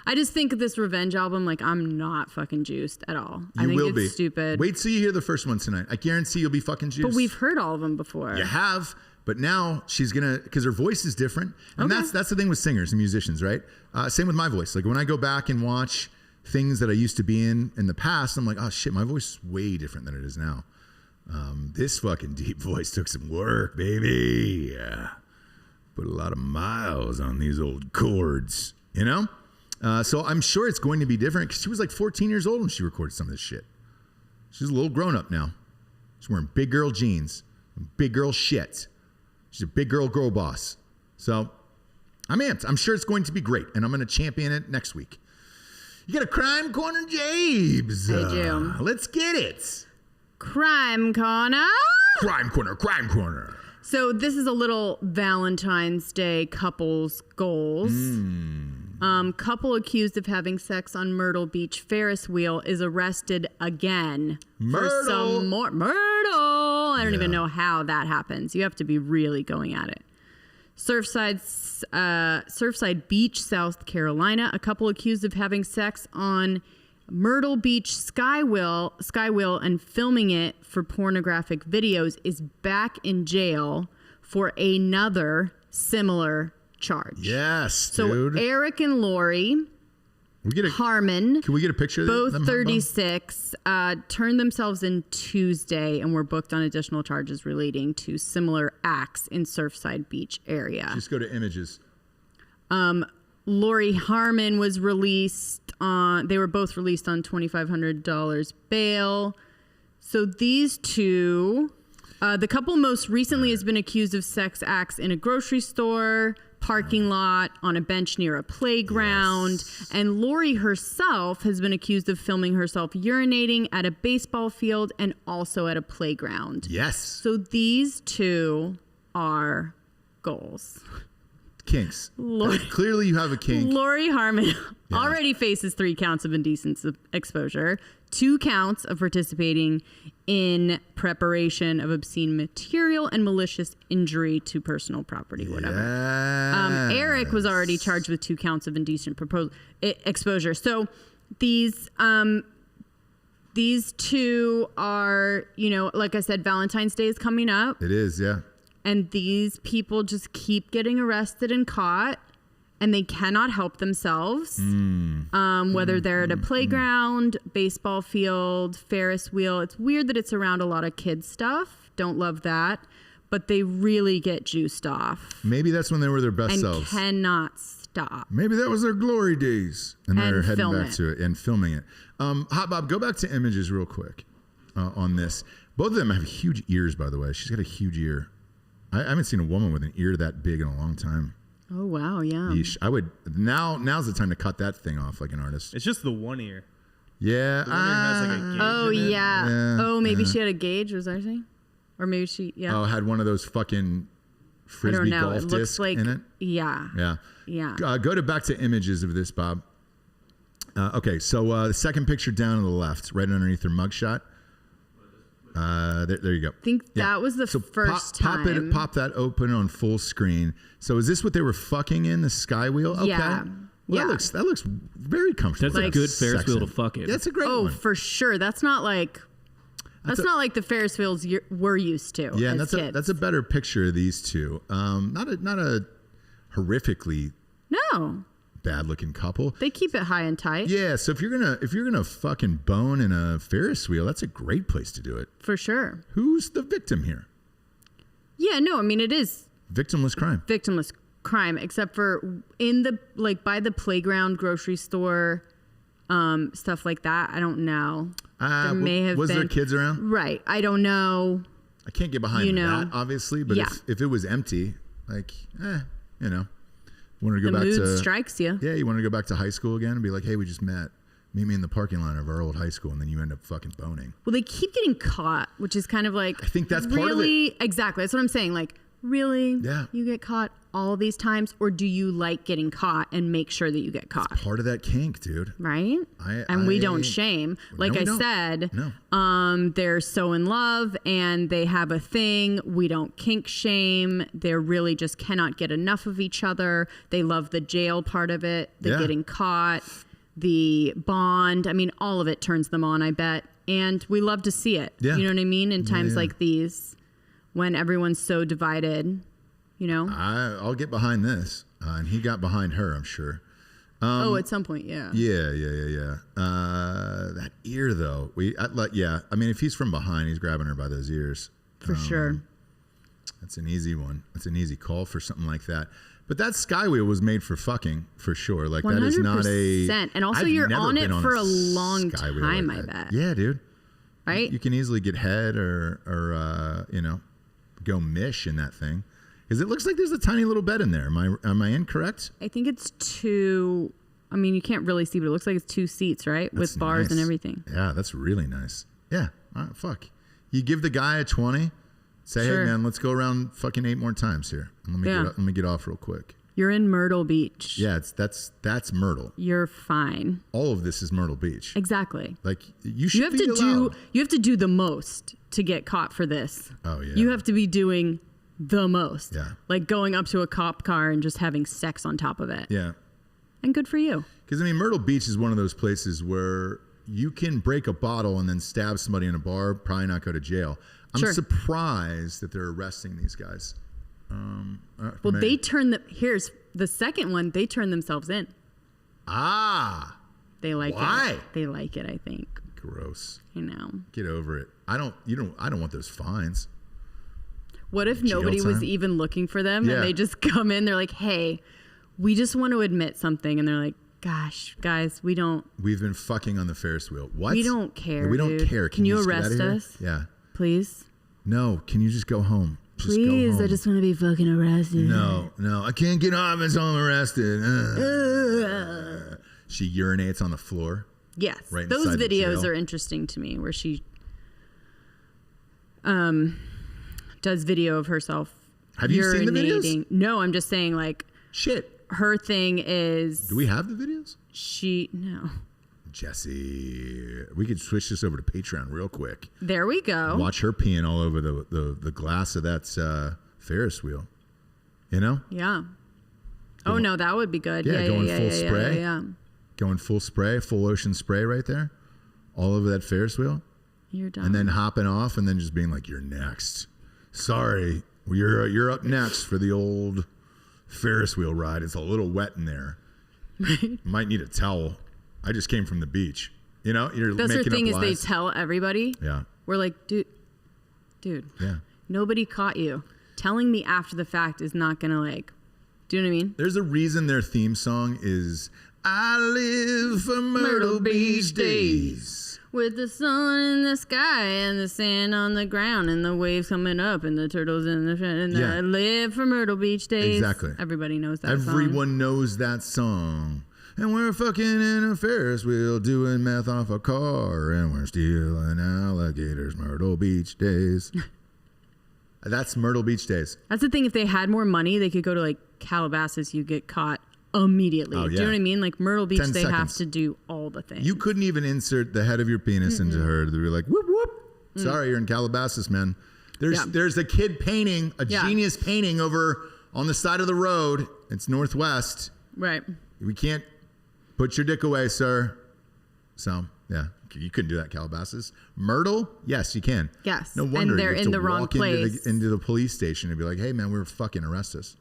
I just think this revenge album, like, I'm not fucking juiced at all. I think it's stupid. Wait till you hear the first one tonight. I guarantee you'll be fucking juiced. But we've heard all of them before. You have. But now she's going to, because her voice is different. And that's the thing with singers and musicians, right? Same with my voice. Like when I go back and watch things that I used to be in the past, I'm like, oh shit, my voice is way different than it is now. This fucking deep voice took some work, baby. Yeah. Put a lot of miles on these old chords, So I'm sure it's going to be different because she was like 14 years old when she recorded some of this shit. She's a little grown up now. She's wearing big girl jeans, big girl shit. She's a big girl boss. So I'm amped. I'm sure it's going to be great, and I'm going to champion it next week. You got a crime corner, Jabes? I do. Let's get it. Crime corner. Crime corner. So this is a little Valentine's Day couples goals. Couple accused of having sex on Myrtle Beach Ferris wheel is arrested again for some more Myrtle. I don't even know how that happens. You have to be really going at it. Surfside Beach, South Carolina. A couple accused of having sex on Myrtle Beach Skywheel and filming it for pornographic videos is back in jail for another similar charge. Yes, dude. So Eric and Lori Harmon, can we get a picture of both them? 36, turned themselves in Tuesday and were booked on additional charges relating to similar acts in Surfside Beach area. Just go to images. Lori Harmon was released they were both released on $2,500 bail. So these two, the couple most recently has been accused of sex acts in a grocery store, parking lot, on a bench near a playground. Yes. And Lori herself has been accused of filming herself urinating at a baseball field and also at a playground. Yes. So these two are goals. Kinks. Clearly you have a kink. Lori Harmon already faces 3 counts of indecent exposure, 2 counts of participating in preparation of obscene material and malicious injury to personal property, whatever. Yes. Eric was already charged with 2 counts of indecent exposure. So these two are, like I said, Valentine's Day is coming up. It is, yeah. And these people just keep getting arrested and caught, and they cannot help themselves. Whether they're at a playground, baseball field, Ferris wheel. It's weird that it's around a lot of kids stuff. Don't love that. But they really get juiced off. Maybe that's when they were their best selves. And cannot stop. Maybe that was their glory days. And they're heading back to it and filming it. Hot Bob, go back to images real quick on this. Both of them have huge ears, by the way. She's got a huge ear. I haven't seen a woman with an ear that big in a long time. Oh, wow, yeah. Yeesh. I would now's the time to cut that thing off like an artist. It's just the one ear. Yeah. The one ear has like a gauge in it. Oh, maybe she had a gauge, was I saying? Or maybe she, had one of those fucking frisbee golf discs in it. Yeah. Go back to images of this, Bob. Okay, so the second picture down on the left, right underneath her mugshot. There you go. I think that was the first time. Pop that open on full screen. So is this what they were fucking in, the sky wheel? Okay. Yeah. Well, that looks very comfortable. That's a good Ferris wheel to fuck in. That's a great one. Oh, for sure. That's not like the Ferris wheels we're used to. Yeah, and as kids. that's a better picture of these two. Not a horrifically bad looking couple. They keep it high and tight. Yeah, so if you're gonna fucking bone in a Ferris wheel, that's a great place to do it. For sure. Who's the victim here? Yeah, no, I mean it is victimless crime. Victimless crime, except for in the by the playground, grocery store, stuff like that. I don't know. There may have was been, there kids around? Right. I don't know. I can't get behind that, obviously, but if it was empty, wanted to go back mood strikes you. Yeah, you want to go back to high school again and be like, hey, we just met. Meet me in the parking lot of our old high school, and then you end up fucking boning. Well, they keep getting caught, which is kind of like I think that's part of it. Exactly. That's what I'm saying. Like, really? Yeah. You get caught all these times, or do you like getting caught and make sure that you get caught? It's part of that kink, dude. Right? We don't shame. Like I said, they're so in love and they have a thing. We don't kink shame. They really just cannot get enough of each other. They love the jail part of it, the getting caught, the bond. I mean, all of it turns them on, I bet. And we love to see it. Yeah. You know what I mean? In times like these, when everyone's so divided. I'll get behind this, and he got behind her, I'm sure. At some point, yeah. Yeah. That ear, though. I mean, if he's from behind, he's grabbing her by those ears. For sure. That's an easy one. That's an easy call for something like that. But that skywheel was made for fucking, for sure. Like 100%. That is not a... And also, you're on it for a long time, like I bet. Yeah, dude. Right? You can easily get head or go mish in that thing. Because it looks like there's a tiny little bed in there. Am I incorrect? I think it's 2. I mean, you can't really see, but it looks like it's 2 seats, right? That's with bars nice. and everything. Yeah, that's really nice. Yeah. All right, fuck. You give the guy a 20. Say, hey man, let's go around fucking 8 more times here. Let me get off real quick. You're in Myrtle Beach. Yeah, that's Myrtle. You're fine. All of this is Myrtle Beach. Exactly. Like you should be allowed. You have to do the most to get caught for this. Oh yeah. You have to be doing the most. Yeah. Like going up to a cop car and just having sex on top of it. Yeah. And good for you. Because I mean, Myrtle Beach is one of those places where you can break a bottle and then stab somebody in a bar, probably not go to jail. I'm surprised that they're arresting these guys. Well, they turn here's the second one. They turn themselves in. Ah. They like Why? it. They like it, I think. Gross. I know. Get over it. I don't want those fines. What if Jail nobody was time? even looking for them and they just come in, they're like, hey, we just want to admit something, and they're like, gosh, guys, we've been fucking on the Ferris wheel. What? We don't care. Yeah, we don't dude. care. Can you just get arrest out of here? us? Yeah. Please? No, can you just go home? Just go Please, home. I just want to be fucking arrested. No, I can't get off until I'm arrested. She urinates on the floor. Yes. Right Those inside the videos jail. are interesting to me, where she does video of herself. Have you seen the videos? urinating. No, I'm just saying, like, Shit. her thing is Do we have the videos? no. Jesse, we could switch this over to Patreon real quick. There we go. Watch her peeing all over the glass of that Ferris wheel. You know? Yeah. Oh no, that would be good. Yeah, Yeah, going yeah, full yeah, spray. yeah. Going full spray, full ocean spray right there. All over that Ferris wheel. You're done. And then hopping off and then just being like, you're next. Sorry, you're up next for the old Ferris wheel ride. It's a little wet in there. Might need a towel. I just came from the beach. You know, you're That's making her thing up is lies. they tell everybody. Yeah. We're like, dude, Yeah. nobody caught you. Telling me after the fact is not gonna, like, do you know what I mean? There's a reason their theme song is I live for Myrtle Beach days. With the sun in the sky and the sand on the ground and the waves coming up and the turtles in the and Yeah. I live for Myrtle Beach days. Exactly. Everybody knows that Everyone song. knows that song. And we're fucking in a Ferris wheel doing meth off a car and we're stealing alligators. Myrtle Beach days. That's Myrtle Beach days. That's the thing. If they had more money, they could go to, like, Calabasas. You get caught immediately. Oh, Do you know yeah. what I mean? Like, Myrtle Beach, 10 they have seconds. to do all the things. You couldn't even insert the head of your penis into her. They'd be like, whoop, whoop. Sorry, you're in Calabasas, man. There's a kid painting, a genius painting over on the side of the road. It's Northwest. Right. We can't put your dick away, sir. So, yeah. You couldn't do that, Calabasas. Myrtle? Yes, you can. Yes. No wonder And they're you have in to the wrong walk place. into the police station and be like, hey, man, we were fucking arrest us.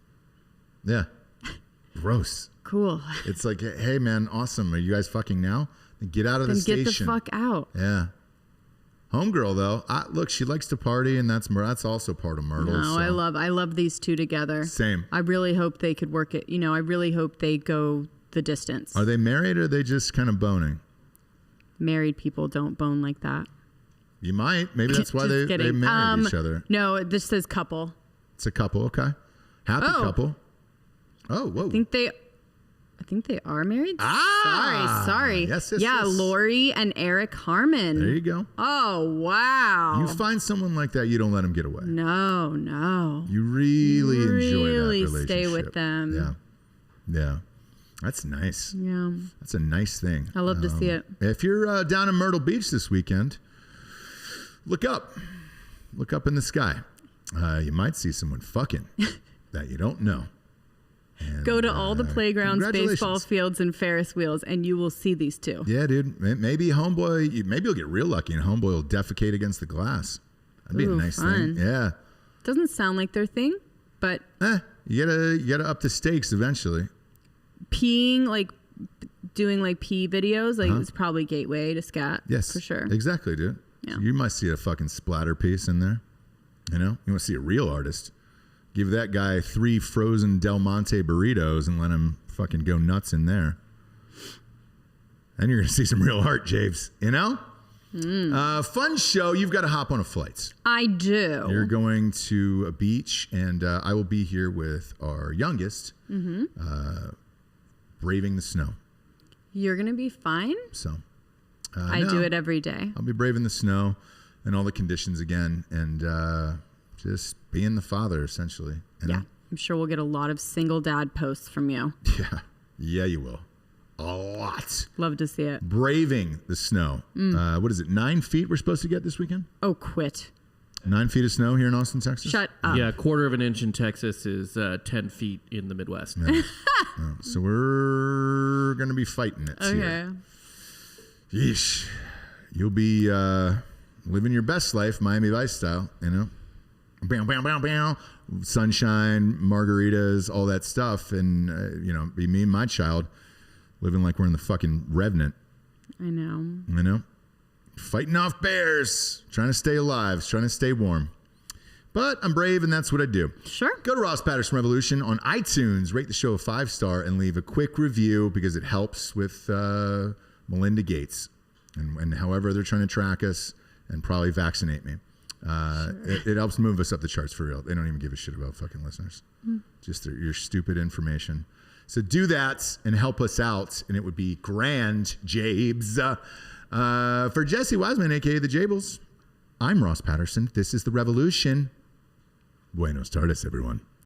Yeah. Gross. Cool. It's like, hey, man, awesome. Are you guys fucking now? Then get out of the Then station. get the fuck out. Yeah. Homegirl, though, look, she likes to party, and that's also part of Myrtle. No, so. I love these two together. Same. I really hope they could work it. You know, I really hope they go the distance. Are they married, or are they just kind of boning? Married people don't bone like that. You might. Maybe that's why Just they kidding. married each other. No, this says couple. It's a couple, okay. Happy Oh. couple. Oh, whoa. I think they are married. Ah! Sorry. Yes, yeah, yes. Lori and Eric Harmon. There you go. Oh, wow. You find someone like that, you don't let them get away. No. You really enjoy that Really relationship. stay with them. Yeah. That's nice. Yeah. That's a nice thing. I love to see it. If you're down in Myrtle Beach this weekend, look up. Look up in the sky. You might see someone fucking that you don't know. And, Go to all the playgrounds, congratulations. baseball fields, and Ferris wheels, and you will see these two. Yeah, dude. Maybe you'll get real lucky and homeboy will defecate against the glass. That'd be a Ooh, nice fun. thing. Yeah. Doesn't sound like their thing, but You gotta up the stakes eventually. peeing, like doing like pee videos, like it's probably gateway to scat. Yes. for sure. Exactly, dude. Yeah. So you might see a fucking splatter piece in there. You know? You want to see a real artist. Give that guy 3 frozen Del Monte burritos and let him fucking go nuts in there. And you're going to see some real art, Javes. You know? Fun show. You've got to hop on a flight. I do. You're going to a beach, and I will be here with our youngest, braving the snow. You're gonna be fine. So I do it every day. I'll be braving the snow and all the conditions again, and just being the father, essentially. You know? I'm sure we'll get a lot of single dad posts from you. Yeah. Yeah, you will. A lot. Love to see it. Braving the snow. What is it? 9 feet we're supposed to get this weekend? Oh, quit. 9 feet of snow here in Austin, Texas? Shut up. Yeah, a quarter of an inch in Texas is 10 feet in the Midwest. Yeah. So we're going to be fighting it. Okay. Here. Yeesh. You'll be living your best life, Miami Vice style, you know? Bam, bam, bam, bam. Sunshine, margaritas, all that stuff. And, be me and my child living like we're in the fucking Revenant. I know. You know? Fighting off bears, trying to stay alive, trying to stay warm. But I'm brave, and that's what I do. Sure. Go to Ross Patterson Revolution on iTunes, rate the show a 5-star, and leave a quick review because it helps with Melinda Gates and however they're trying to track us and probably vaccinate me. It helps move us up the charts for real. They don't even give a shit about fucking listeners. Just your stupid information. So do that and help us out, and it would be grand, Jabes. For Jesse Wiseman, a.k.a. the Jables, I'm Ross Patterson. This is The Revolution. Buenos tardes, everyone.